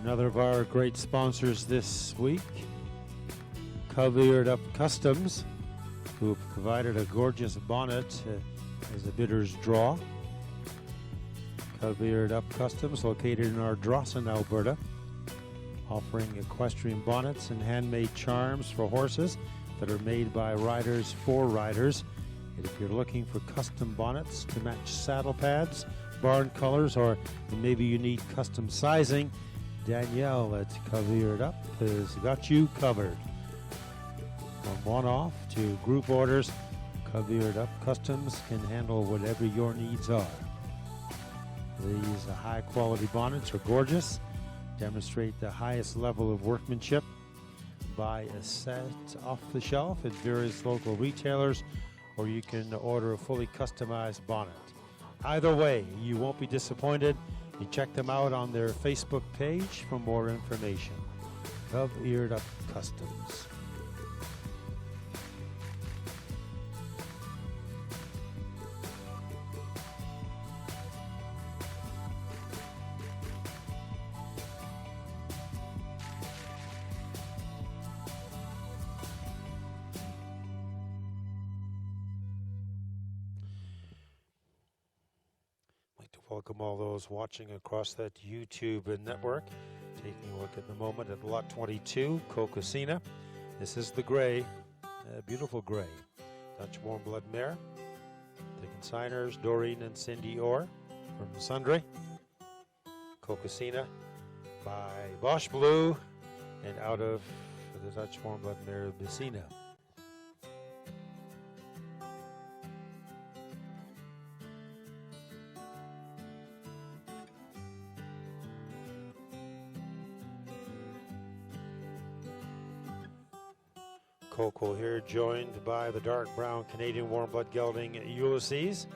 Another of our great sponsors this week, Covered Up Customs, who have provided a gorgeous bonnet as a bidder's draw. Covered Up Customs, located in Ardrossan, Alberta, offering equestrian bonnets and handmade charms for horses that are made by riders for riders. And if you're looking for custom bonnets to match saddle pads, barn colors, or maybe you need custom sizing, Danielle at Covered Up has got you covered. From one-off to group orders, Covered Up Customs can handle whatever your needs are. These high-quality bonnets are gorgeous, demonstrate the highest level of workmanship. Buy a set off the shelf at various local retailers, or you can order a fully customized bonnet. Either way, you won't be disappointed. You check them out on their Facebook page for more information. Covered Up Customs. Welcome all those watching across that YouTube network. Taking a look at the moment at lot 22, Cocosina. This is the gray, beautiful gray, Dutch warm blood mare. The consigners, Doreen and Cindy Orr from Sundry. Cocosina by Bosch Blue and out of the Dutch warm blood mare, Vicina. Coco here, joined by the dark brown Canadian warm blood gelding Ulysses.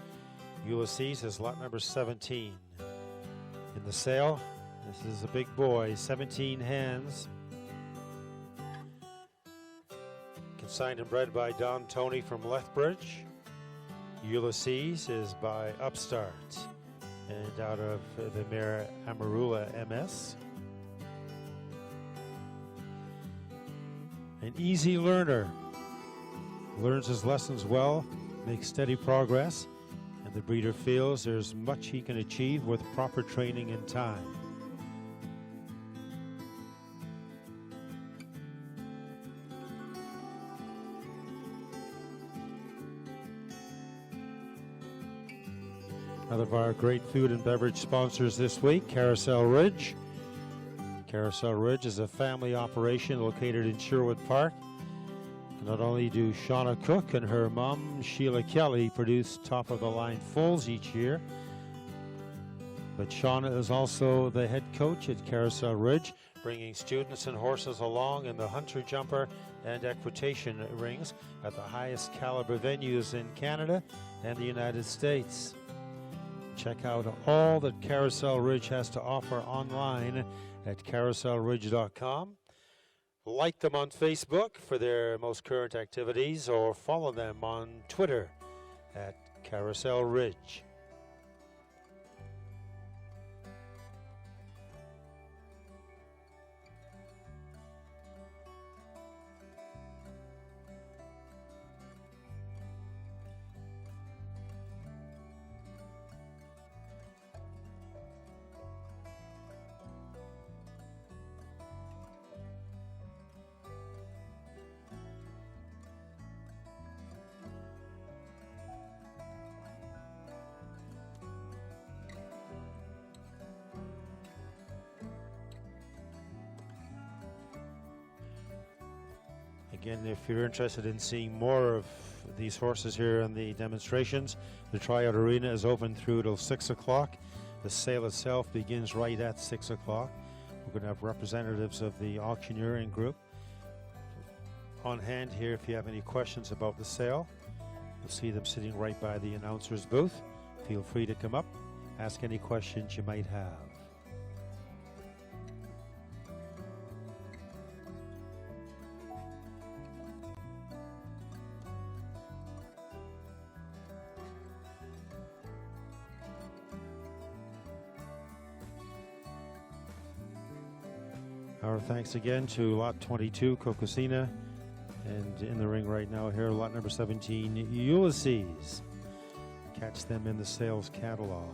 Ulysses is lot number 17 in the sale. This is a big boy, 17 hands. Consigned and bred by Don Tony from Lethbridge. Ulysses is by Upstart and out of the mare Amarula MS. An easy learner, learns his lessons well, makes steady progress, and the breeder feels there's much he can achieve with proper training and time. Another of our great food and beverage sponsors this week, Carousel Ridge. Carousel Ridge is a family operation located in Sherwood Park. Not only do Shauna Cook and her mom, Sheila Kelly, produce top-of-the-line foals each year, but Shauna is also the head coach at Carousel Ridge, bringing students and horses along in the hunter jumper and equitation rings at the highest caliber venues in Canada and the United States. Check out all that Carousel Ridge has to offer online at carouselridge.com. Like them on Facebook for their most current activities, or follow them on Twitter at Carousel Ridge. Again, if you're interested in seeing more of these horses here in the demonstrations, the tryout arena is open through till 6 o'clock. The sale itself begins right at 6 o'clock. We're going to have representatives of the auctioneering group on hand here if you have any questions about the sale. You'll see them sitting right by the announcer's booth. Feel free to come up, ask any questions you might have. Our thanks again to Lot 22, Cocosina, and in the ring right now here, lot number 17, Ulysses. Catch them in the sales catalog.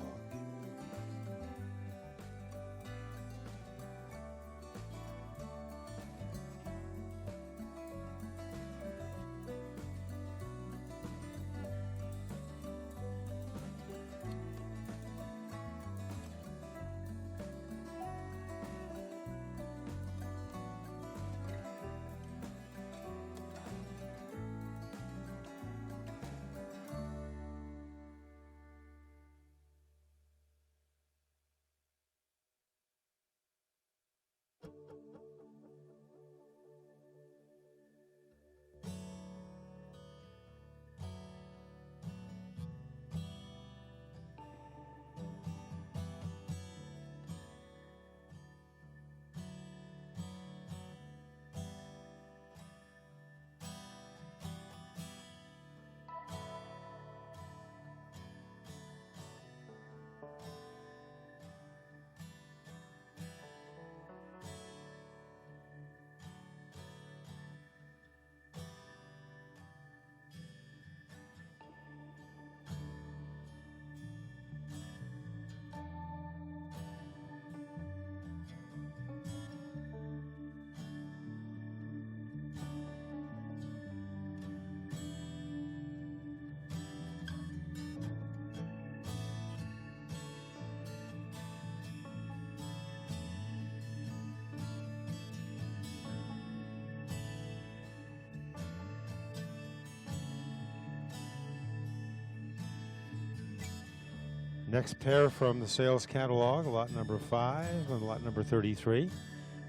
Next pair from the sales catalog, lot number 5 and lot number 33.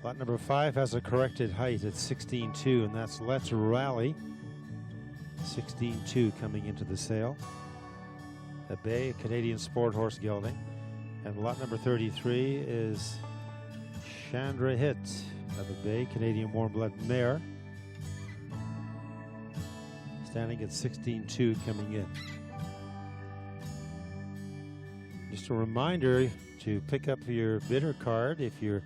Lot number 5 has a corrected height at 16.2, and that's Let's Rally. 16.2 coming into the sale. A bay, Canadian Sport Horse Gelding. And lot number 33 is Chandra Hit of a bay, Canadian Warm Blood Mare. Standing at 16.2 coming in. Just a reminder to pick up your bidder card if you're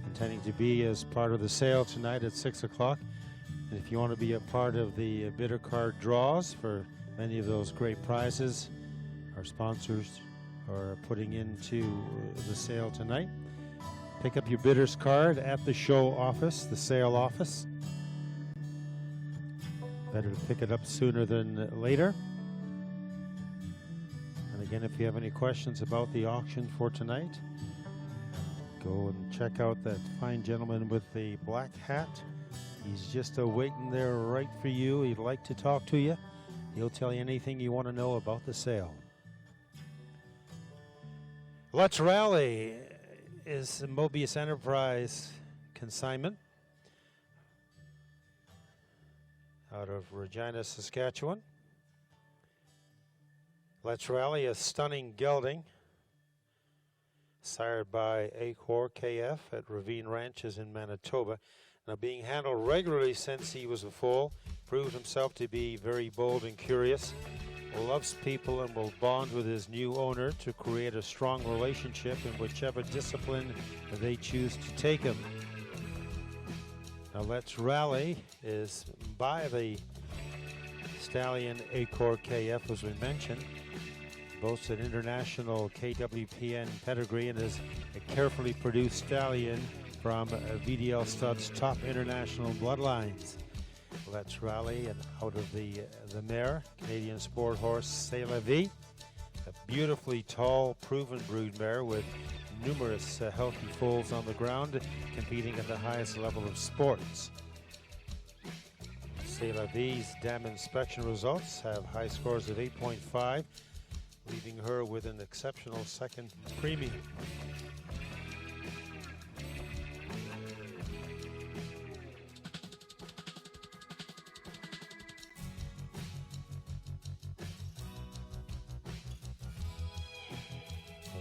intending to be as part of the sale tonight at 6 o'clock. And if you want to be a part of the bidder card draws for many of those great prizes our sponsors are putting into the sale tonight, pick up your bidder's card at the show office, the sale office. Better to pick it up sooner than later. Again, if you have any questions about the auction for tonight, go and check out that fine gentleman with the black hat. He's just waiting there right for you. He'd like to talk to you. He'll tell you anything you want to know about the sale. Let's Rally is a Mobius Enterprise consignment out of Regina, Saskatchewan. Let's Rally, a stunning gelding, sired by Acor KF at Ravine Ranches in Manitoba. Now, being handled regularly since he was a foal, proved himself to be very bold and curious, loves people, and will bond with his new owner to create a strong relationship in whichever discipline they choose to take him. Now, Let's Rally is by the stallion Acor KF, as we mentioned. Boasts an international KWPN pedigree and is a carefully produced stallion from VDL Stud's top international bloodlines. Let's Rally, and out of the mare, Canadian sport horse C'est La Vie, a beautifully tall, proven brood mare with numerous healthy foals on the ground, competing at the highest level of sports. C'est La Vie's dam inspection results have high scores of 8.5, leaving her with an exceptional second premium.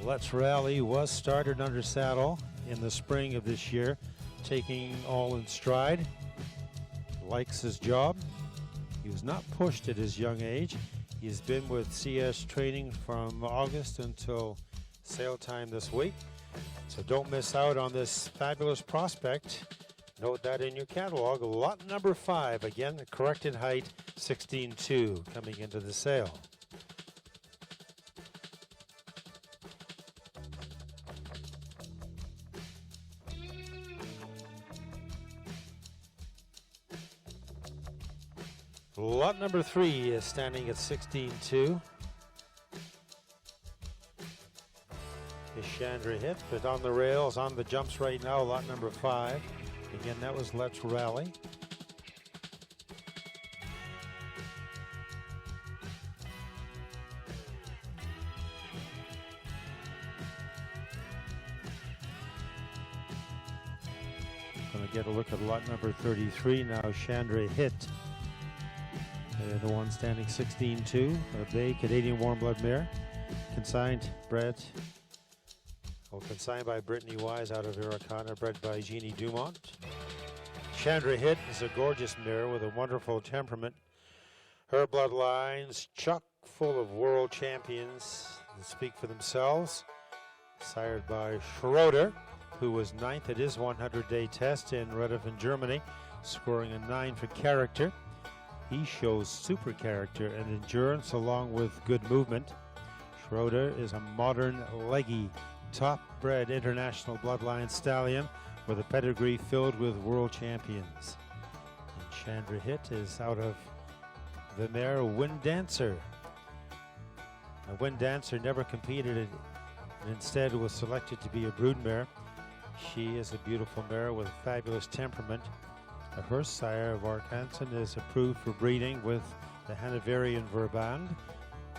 Let's Rally was started under saddle in the spring of this year, taking all in stride. Likes his job. He was not pushed at his young age. He's been with CS training from August until sale time this week. So don't miss out on this fabulous prospect. Note that in your catalog. Lot number 5, again, the corrected height, 16.2, coming into the sale. Lot number 3 is standing at 16.2. Is Chandra hit, but on the rails, on the jumps right now, lot number 5. Again, that was Let's Rally. Going to get a look at lot number 33 now, Chandra hit. The one standing 16.2, a bay Canadian warm blood mare, consigned by Brittany Wise out of Iracana, bred by Jeannie Dumont. Chandra Hit is a gorgeous mare with a wonderful temperament. Her bloodlines chock full of world champions that speak for themselves. Sired by Schroeder, who was 9th at his 100-day test in Redhofen, Germany, scoring a 9 for character. He shows super character and endurance along with good movement. Schroeder is a modern, leggy, top-bred international bloodline stallion with a pedigree filled with world champions. And Chandra Hit is out of the mare Wind Dancer. Now, Wind Dancer never competed and instead was selected to be a brood mare. She is a beautiful mare with a fabulous temperament. Her sire, Varkansen, is approved for breeding with the Hanoverian Verband,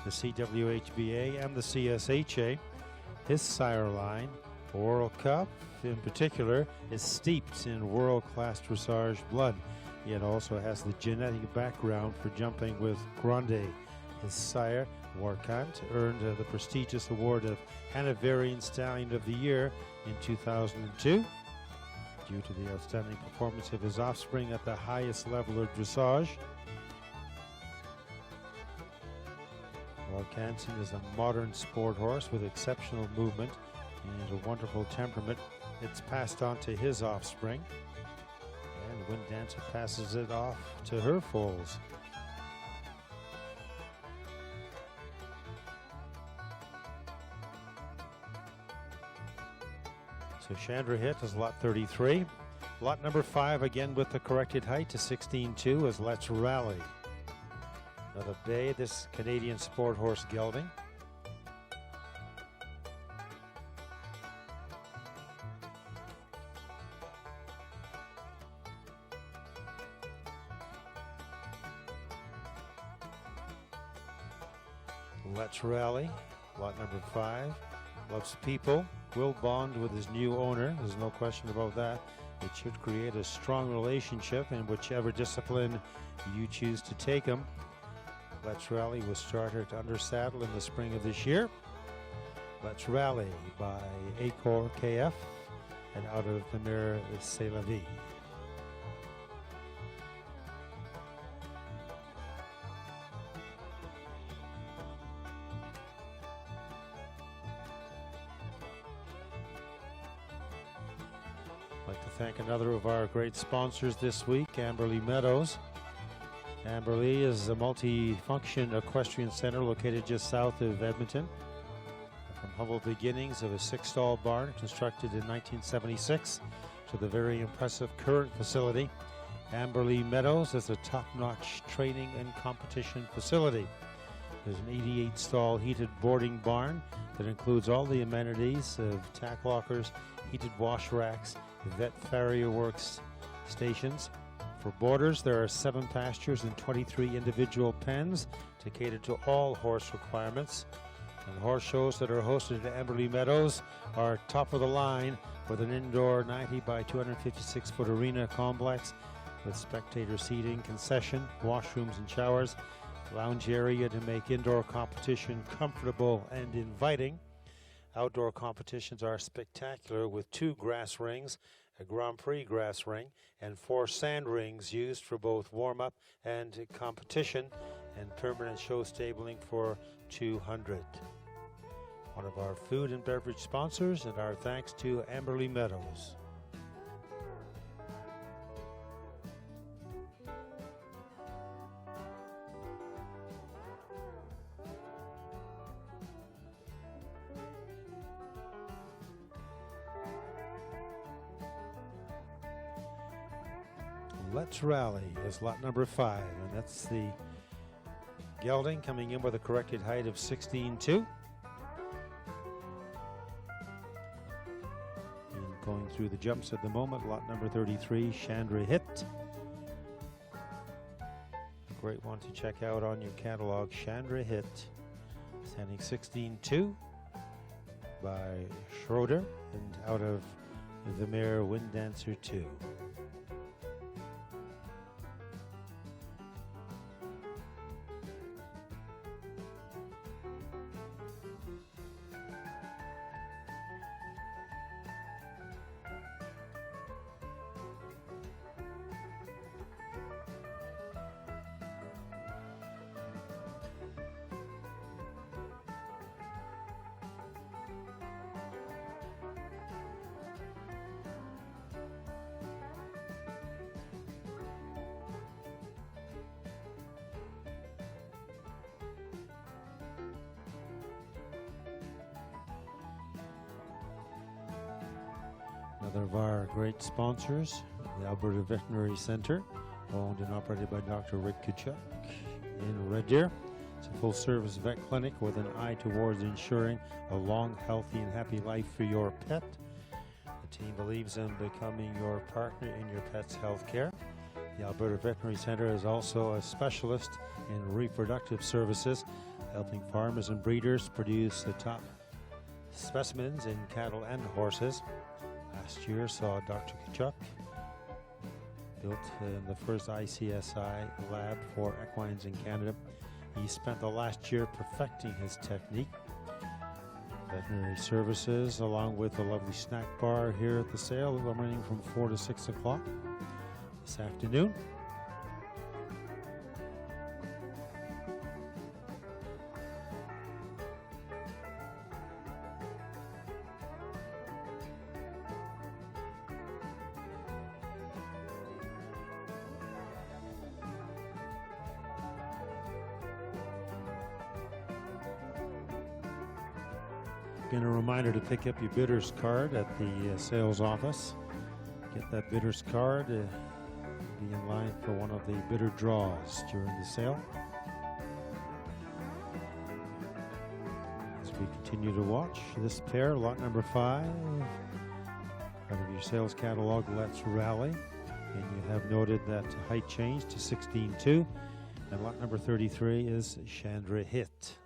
the CWHBA, and the CSHA. His sire line, World Cup in particular, is steeped in world-class dressage blood. It also has the genetic background for jumping with Grande. His sire, Warkant, earned the prestigious award of Hanoverian Stallion of the Year in 2002. Due to the outstanding performance of his offspring at the highest level of dressage. Warkansen is a modern sport horse with exceptional movement and a wonderful temperament. It's passed on to his offspring, and Wind Dancer passes it off to her foals. So Chandra Hit is lot 33. Lot number 5, again with the corrected height to 16.2, is Let's Rally. Another bay, this Canadian sport horse gelding. Let's Rally, lot number 5. Loves people, will bond with his new owner. There's no question about that. It should create a strong relationship in whichever discipline you choose to take him. Let's Rally was started under saddle in the spring of this year. Let's Rally by Acor KF and out of the mare C'est La Vie. I'd like to thank another of our great sponsors this week, Amberley Meadows. Amberley is a multi-function equestrian center located just south of Edmonton. From humble beginnings of a 6-stall barn constructed in 1976 to the very impressive current facility, Amberley Meadows is a top-notch training and competition facility. There's an 88-stall heated boarding barn that includes all the amenities of tack lockers, heated wash racks, vet farrier works stations. For boarders, there are 7 pastures and 23 individual pens to cater to all horse requirements. And horse shows that are hosted at Amberley Meadows are top of the line with an indoor 90 by 256 foot arena complex with spectator seating, concession, washrooms and showers, lounge area to make indoor competition comfortable and inviting. Outdoor competitions are spectacular with 2 grass rings, a Grand Prix grass ring, and 4 sand rings used for both warm-up and competition, and permanent show stabling for 200. One of our food and beverage sponsors, and our thanks to Amberley Meadows. Let's Rally is lot number 5, and that's the gelding coming in with a corrected height of 16.2. And going through the jumps at the moment, lot number 33, Chandra Hit. A great one to check out on your catalog, Chandra Hit. Standing 16.2 by Schroeder and out of the mare Wind Dancer 2. Another of our great sponsors, the Alberta Veterinary Center, owned and operated by Dr. Rick Kachuk in Red Deer. It's a full-service vet clinic with an eye towards ensuring a long, healthy, and happy life for your pet. The team believes in becoming your partner in your pet's health care. The Alberta Veterinary Center is also a specialist in reproductive services, helping farmers and breeders produce the top specimens in cattle and horses. Last year saw Dr. Kachuk built the first ICSI lab for equines in Canada. He spent the last year perfecting his technique. Veterinary services, along with a lovely snack bar here at the sale, running from 4 to 6 o'clock this afternoon. Again, a reminder to pick up your bidder's card at the sales office. Get that bidder's card, be in line for one of the bidder draws during the sale. As we continue to watch this pair, lot number 5, out of your sales catalog, Let's Rally. And you have noted that height change to 16.2. And lot number 33 is Chandra Hit.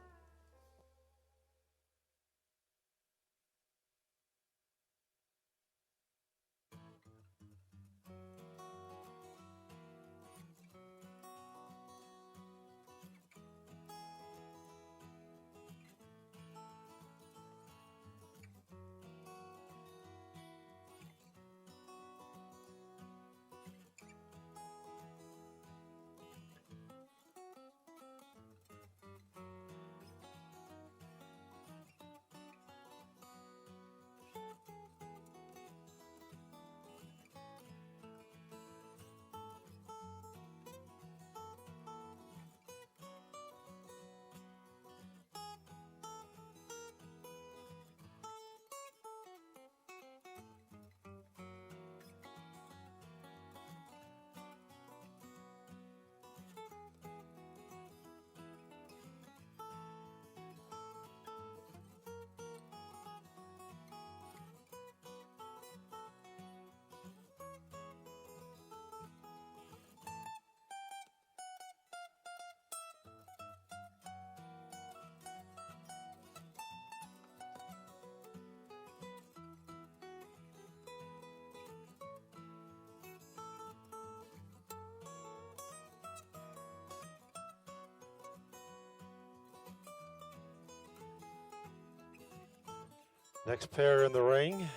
Next pair in the ring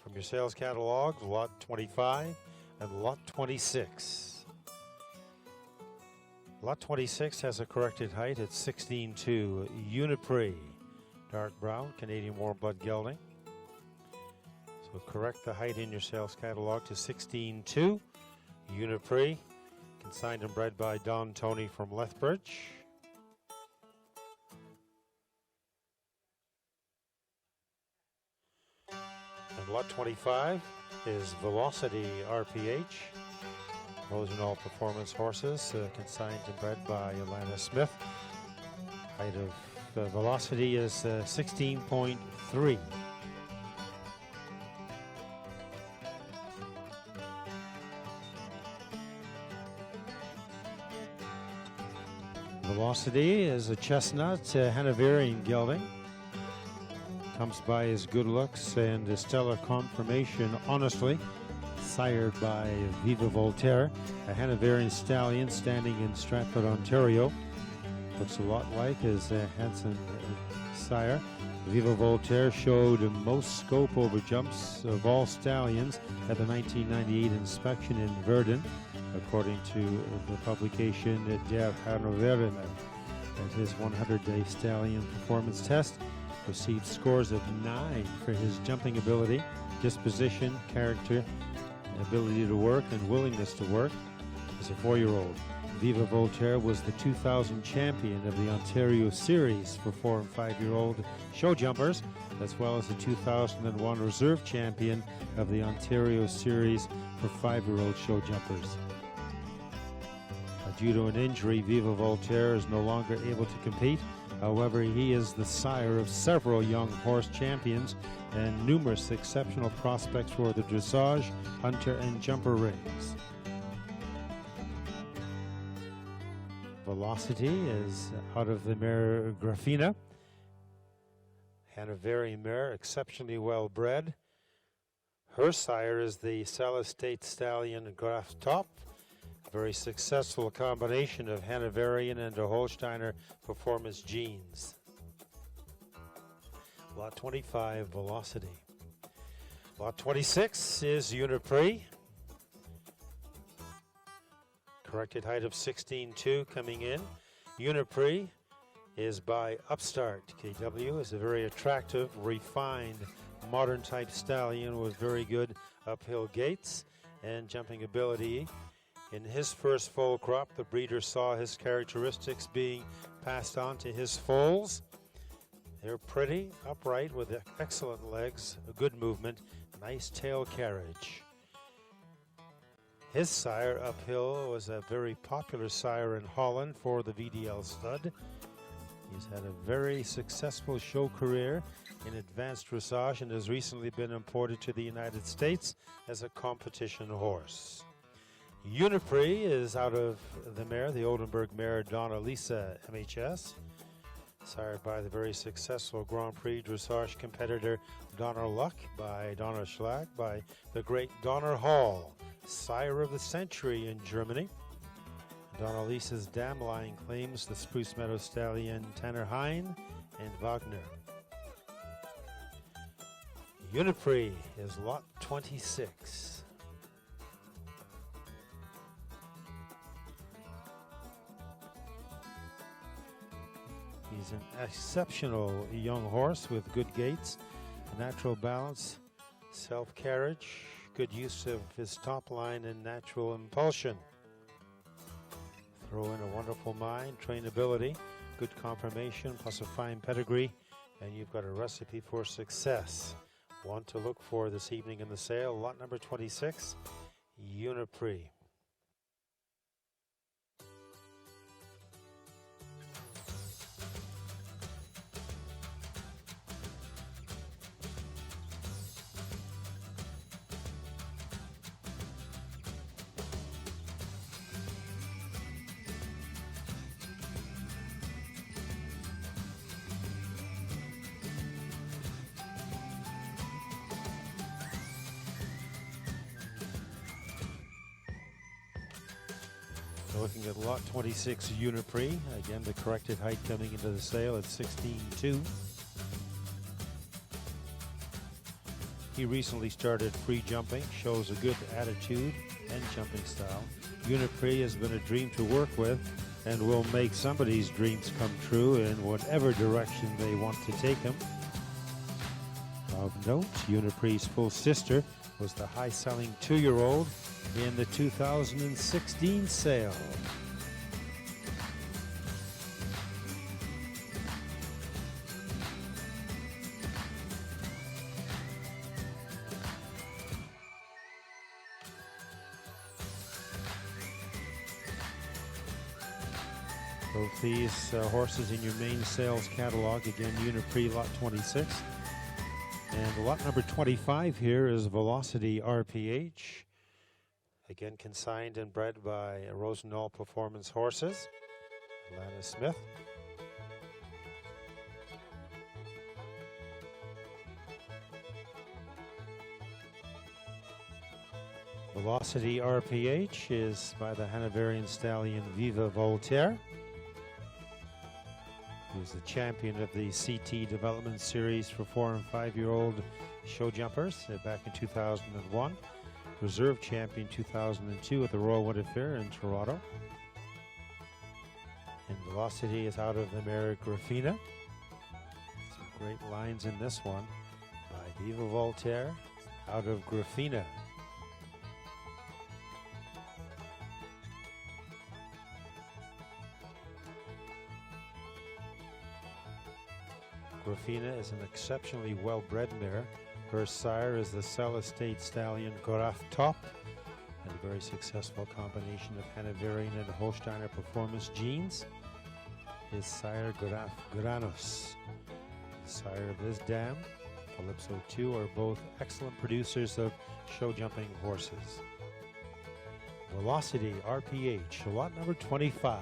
from your sales catalog, lot 25 and lot 26. Lot 26 has a corrected height at 16.2. Unipre, dark brown, Canadian warm blood gelding. So correct the height in your sales catalog to 16.2. Unipre, consigned and bred by Don Tony from Lethbridge. And lot 25 is Velocity RPH. Those are all performance horses, consigned and bred by Alana Smith. Height of Velocity is 16.3. Velocity is a chestnut, Hanoverian gelding. Comes by his good looks and a stellar conformation, honestly. Sired by Viva Voltaire, a Hanoverian stallion standing in Stratford, Ontario. Looks a lot like his Hanson sire. Viva Voltaire showed most scope over jumps of all stallions at the 1998 inspection in Verdun, according to the publication Der Hanoverian. At his 100-day stallion performance test, received scores of 9 for his jumping ability, disposition, character, ability to work, and willingness to work. As a 4-year-old, Viva Voltaire was the 2000 champion of the Ontario Series for 4- and 5-year-old show jumpers, as well as the 2001 reserve champion of the Ontario Series for 5-year-old show jumpers. Due to an injury, Viva Voltaire is no longer able to compete. However, he is the sire of several young horse champions and numerous exceptional prospects for the dressage, hunter, and jumper rings. Velocity is out of the mare Grafina. Hanoverian mare, exceptionally well bred. Her sire is the Salis State stallion Graf Top. Very successful combination of Hanoverian and a Holsteiner performance genes. Lot 25, Velocity. Lot 26 is Unipre. Corrected height of 16.2 coming in. Unipre is by Upstart. KW is a very attractive, refined, modern type stallion with very good uphill gaits and jumping ability. In his first foal crop, the breeder saw his characteristics being passed on to his foals. They're pretty, upright, with excellent legs, a good movement, nice tail carriage. His sire, Uphill, was a very popular sire in Holland for the VDL stud. He's had a very successful show career in advanced dressage and has recently been imported to the United States as a competition horse. Unipre is out of the mare, the Oldenburg mare Donna Lisa MHS, sired by the very successful Grand Prix dressage competitor Donner Luck by Donner Schlag by the great Donner Hall, sire of the century in Germany. Donna Lisa's dam line claims the Spruce Meadow stallion Tanner Hein and Wagner. Unipre is lot 26. He's an exceptional young horse with good gaits, natural balance, self-carriage, good use of his top line and natural impulsion. Throw in a wonderful mind, trainability, good conformation, plus a fine pedigree, and you've got a recipe for success. One to look for this evening in the sale, lot number 26, Unipre. Looking at lot 26 Unipre. Again, the corrected height coming into the sale at 16.2. He recently started free jumping, shows a good attitude and jumping style. Uniprix has been a dream to work with and will make somebody's dreams come true in whatever direction they want to take him. Of note, Uniprix's full sister was the high-selling 2-year-old in the 2016 sale. Both these horses in your main sales catalog. Again, Uniprix lot 26. And lot number 25 here is Velocity RPH. Again, consigned and bred by Rosendahl Performance Horses. Atlanta Smith. Velocity RPH is by the Hanoverian stallion Viva Voltaire. He's the champion of the CT Development Series for 4- and 5-year-old show jumpers back in 2001. Reserve champion 2002 at the Royal Winter Fair in Toronto. And Velocity is out of the mare Grafina. Some great lines in this one by Viva Voltaire out of Grafina. Grafina is an exceptionally well-bred mare. Her sire is the Cell Estate stallion Graf Top, and a very successful combination of Hanoverian and Holsteiner performance genes. His sire Graf Granus, the sire of this dam, Calypso 2, are both excellent producers of show jumping horses. Velocity RPH, lot number 25.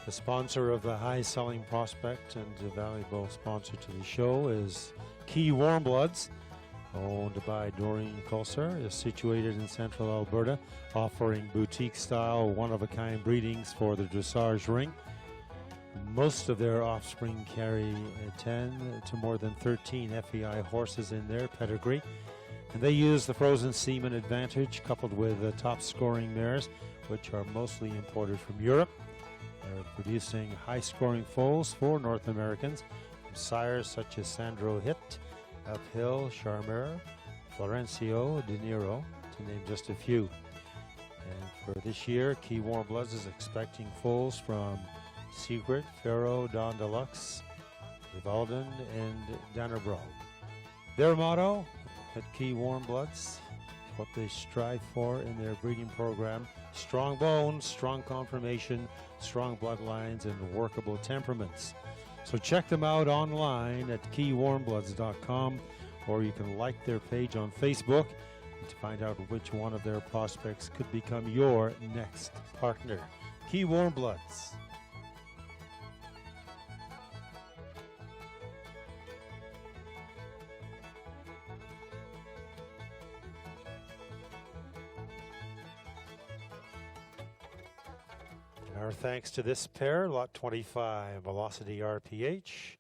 The sponsor of the high-selling prospect and a valuable sponsor to the show is Key Warmbloods, owned by Doreen Coulser, is situated in central Alberta, offering boutique-style, one-of-a-kind breedings for the dressage ring. Most of their offspring carry 10 to more than 13 FEI horses in their pedigree, and they use the frozen semen advantage coupled with the top-scoring mares, which are mostly imported from Europe. They're producing high-scoring foals for North Americans from sires such as Sandro Hit, Uphill, Charmer, Florencio, De Niro, to name just a few. And for this year, Key Warmbloods is expecting foals from Secret, Pharaoh, Don Deluxe, Vivalden, and Dannebrog. Their motto at Key Warmbloods, what they strive for in their breeding program: strong bones, strong conformation, strong bloodlines, and workable temperaments. So check them out online at keywarmbloods.com, or you can like their page on Facebook to find out which one of their prospects could become your next partner. Key Warmbloods. Our thanks to this pair, lot 25, Velocity RPH,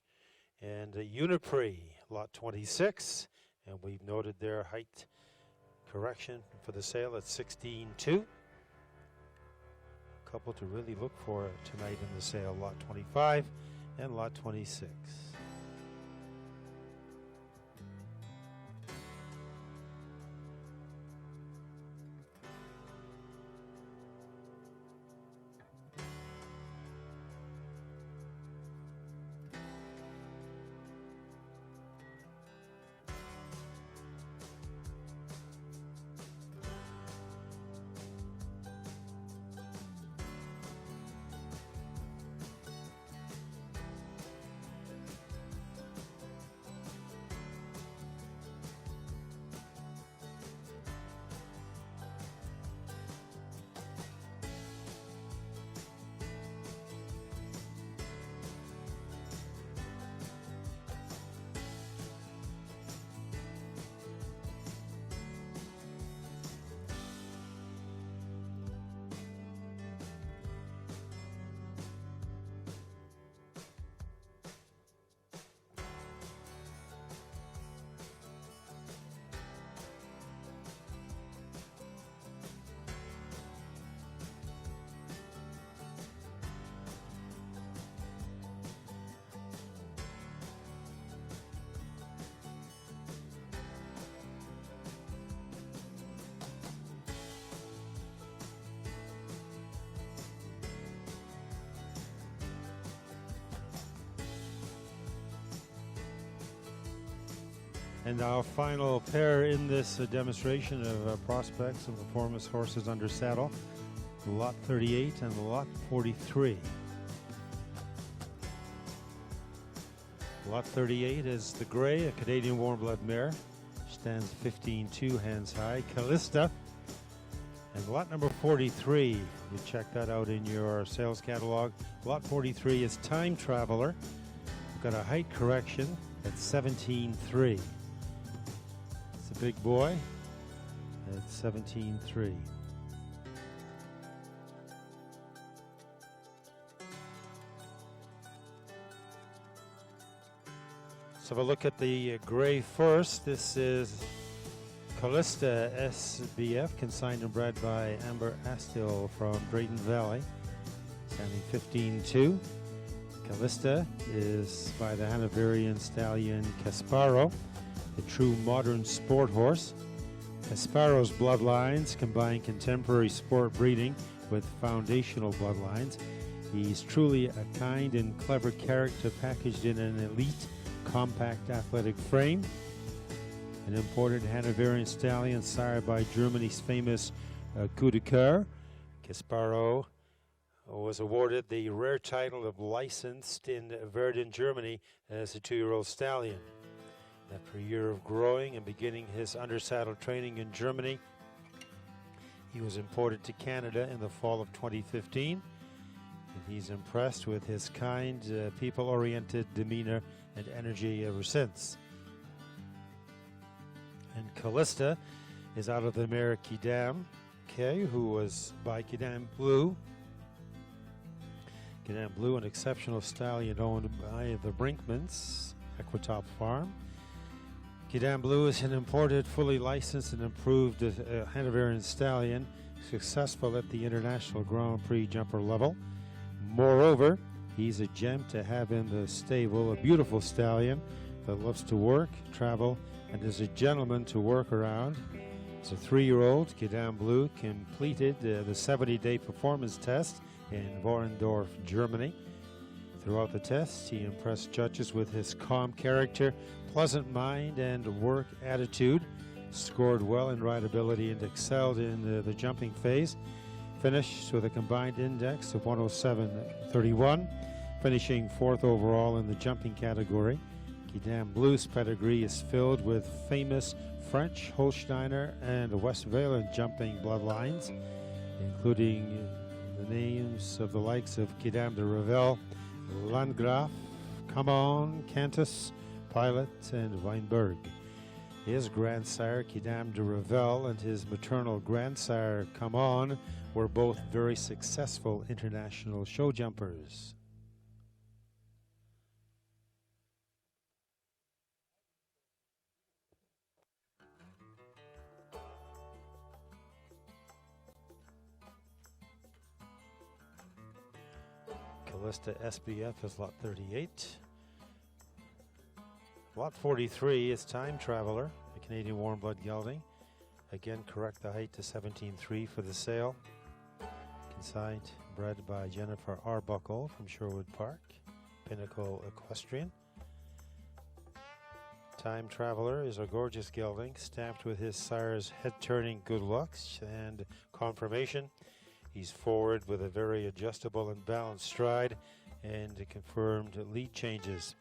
and Uniprix, lot 26. And we've noted their height correction for the sale at 16.2. Couple to really look for tonight in the sale, lot 25 and lot 26. And our final pair in this demonstration of prospects and performance horses under saddle, Lot 38 and Lot 43. Lot 38 is the Grey, a Canadian warm blood mare. Stands 15-2, hands high. Callista. And lot number 43, you check that out in your sales catalog. Lot 43 is Time Traveler. We've got a height correction at 17.3. It's a big boy at 17.3. So we'll look at the Grey first. This is Callista SBF, consigned and bred by Amber Astill from Drayton Valley, standing 15-2. Callista is by the Hanoverian stallion Casparo, a true modern sport horse. Casparo's bloodlines combine contemporary sport breeding with foundational bloodlines. He's truly a kind and clever character packaged in an elite, compact athletic frame. An imported Hanoverian stallion sired by Germany's famous Coup de Coeur. Casparo was awarded the rare title of licensed in Verden, Germany as a 2-year-old stallion. After a year of growing and beginning his undersaddle training in Germany, he was imported to Canada in the fall of 2015. And he's impressed with his kind, people-oriented demeanor and energy ever since. And Callista is out of the mare Kidam, who was by Kidam Blue. Kidam Blue, an exceptional stallion owned by the Brinkmans, Equitop Farm. Kidam Blue is an imported, fully licensed and improved Hanoverian stallion, successful at the International Grand Prix jumper level. Moreover, he's a gem to have in the stable, a beautiful stallion that loves to work, travel, and is a gentleman to work around. As a 3-year-old, Kidam Blue completed the 70-day performance test in Vorendorf, Germany. Throughout the test, he impressed judges with his calm character, pleasant mind, and work attitude, scored well in rideability, and excelled in the jumping phase. Finished with a combined index of 107.31, finishing 4th overall in the jumping category. Kidam Blue's pedigree is filled with famous French, Holsteiner, and Westphalian jumping bloodlines, including the names of the likes of Kidam de Revel, Landgraf, Come On, Cantus, Pilot, and Weinberg. His grandsire, Kidam de Revel, and his maternal grandsire, Come On, were both very successful international show jumpers. Callista SBF is lot 38. Lot 43 is Time Traveler, a Canadian warm blood gelding. Again, correct the height to 17.3 for the sale. Consigned, bred by Jennifer Arbuckle from Sherwood Park, Pinnacle Equestrian. Time Traveler is a gorgeous gelding, stamped with his sire's head-turning good looks and confirmation. He's forward with a very adjustable and balanced stride and confirmed lead changes.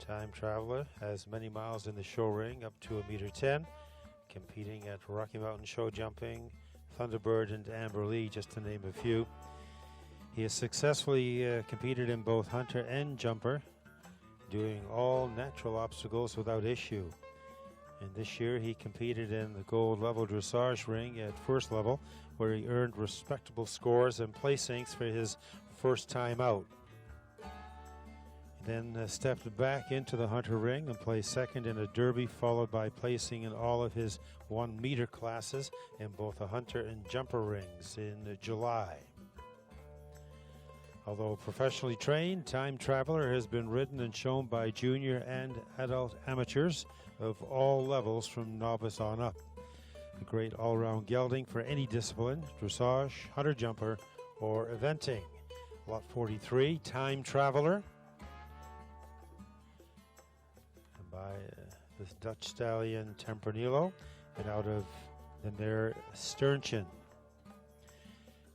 Time Traveler has many miles in the show ring, up to 1.10 m, competing at Rocky Mountain Show Jumping, Thunderbird, and Amber Lee, just to name a few. He has successfully competed in both hunter and jumper, doing all natural obstacles without issue. And this year he competed in the gold level dressage ring at first level, where he earned respectable scores and placings for his first time out. Then stepped back into the hunter ring and placed second in a derby, followed by placing in all of his 1 meter classes in both the hunter and jumper rings in July. Although professionally trained, Time Traveler has been ridden and shown by junior and adult amateurs of all levels from novice on up. A great all-round gelding for any discipline, dressage, hunter jumper, or eventing. Lot 43, Time Traveler. And by the Dutch stallion Tempranillo, and out of the mare Sternchen.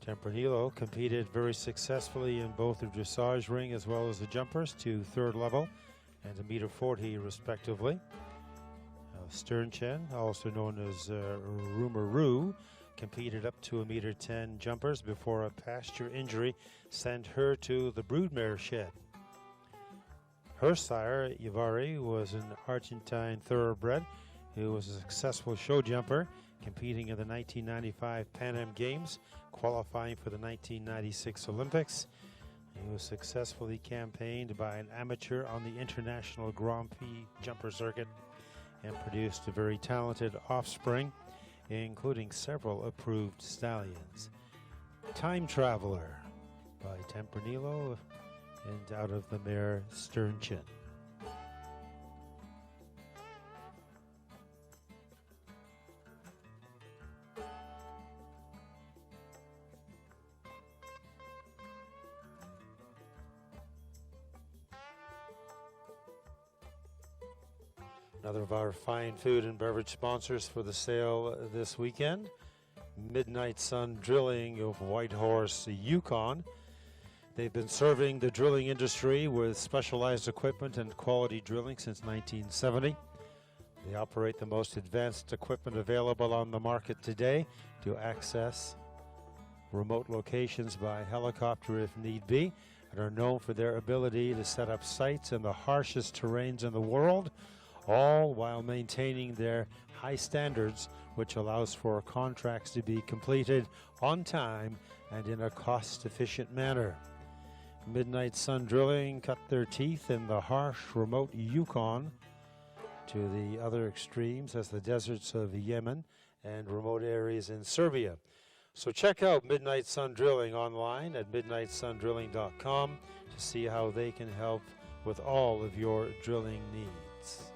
Tempranillo competed very successfully in both the dressage ring as well as the jumpers to third level and a meter 40 respectively. Sternchen, also known as Rumaru, competed up to a meter 10 jumpers before a pasture injury sent her to the broodmare shed. Her sire, Ivari, was an Argentine thoroughbred who was a successful show jumper, competing in the 1995 Pan Am Games, qualifying for the 1996 Olympics. He was successfully campaigned by an amateur on the International Grand Prix jumper circuit and produced a very talented offspring, including several approved stallions. Time Traveler by Tempranillo and out of the mare Sternchen. Another of our fine food and beverage sponsors for the sale this weekend, Midnight Sun Drilling of Whitehorse, Yukon. They've been serving the drilling industry with specialized equipment and quality drilling since 1970. They operate the most advanced equipment available on the market today to access remote locations by helicopter if need be, and are known for their ability to set up sites in the harshest terrains in the world, all while maintaining their high standards, which allows for contracts to be completed on time and in a cost-efficient manner. Midnight Sun Drilling cut their teeth in the harsh, remote Yukon to the other extremes as the deserts of Yemen and remote areas in Serbia. So check out Midnight Sun Drilling online at midnightsundrilling.com to see how they can help with all of your drilling needs.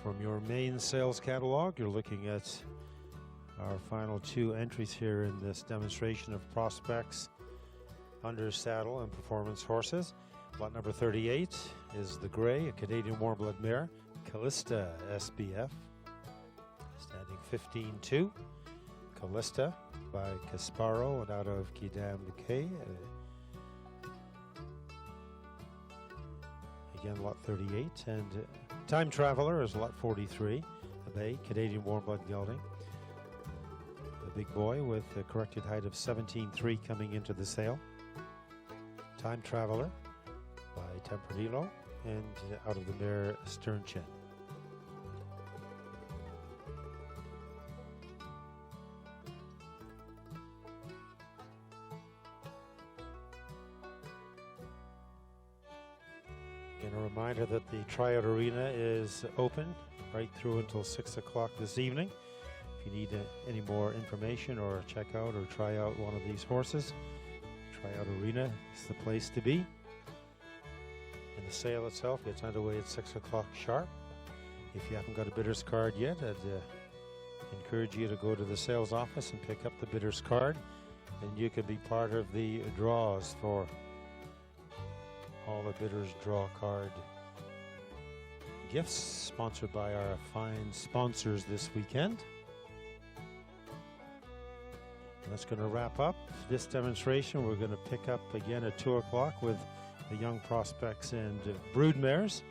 From your main sales catalog, you're looking at our final two entries here in this demonstration of prospects, under saddle and performance horses. Lot number 38 is the gray, a Canadian warm-blood mare, Callista SBF, standing 15-2. Callista by Casparo and out of Kidam Kay. Again, lot 38, and Time Traveler is lot 43, a bay, Canadian warm-blood gelding. The big boy with a corrected height of 17.3 coming into the sale. Time Traveler by Tempranillo and out of the mare Sternchen. And a reminder that the tryout arena is open right through until 6 o'clock this evening. If you need any more information or check out or try out one of these horses, Tryout Arena is the place to be. And the sale itself gets underway at 6 o'clock sharp. If you haven't got a bidder's card yet, I'd encourage you to go to the sales office and pick up the bidder's card, and you can be part of the draws for all the bidders draw card gifts sponsored by our fine sponsors this weekend. And that's going to wrap up this demonstration. We're going to pick up again at 2 o'clock with the young prospects and brood mares.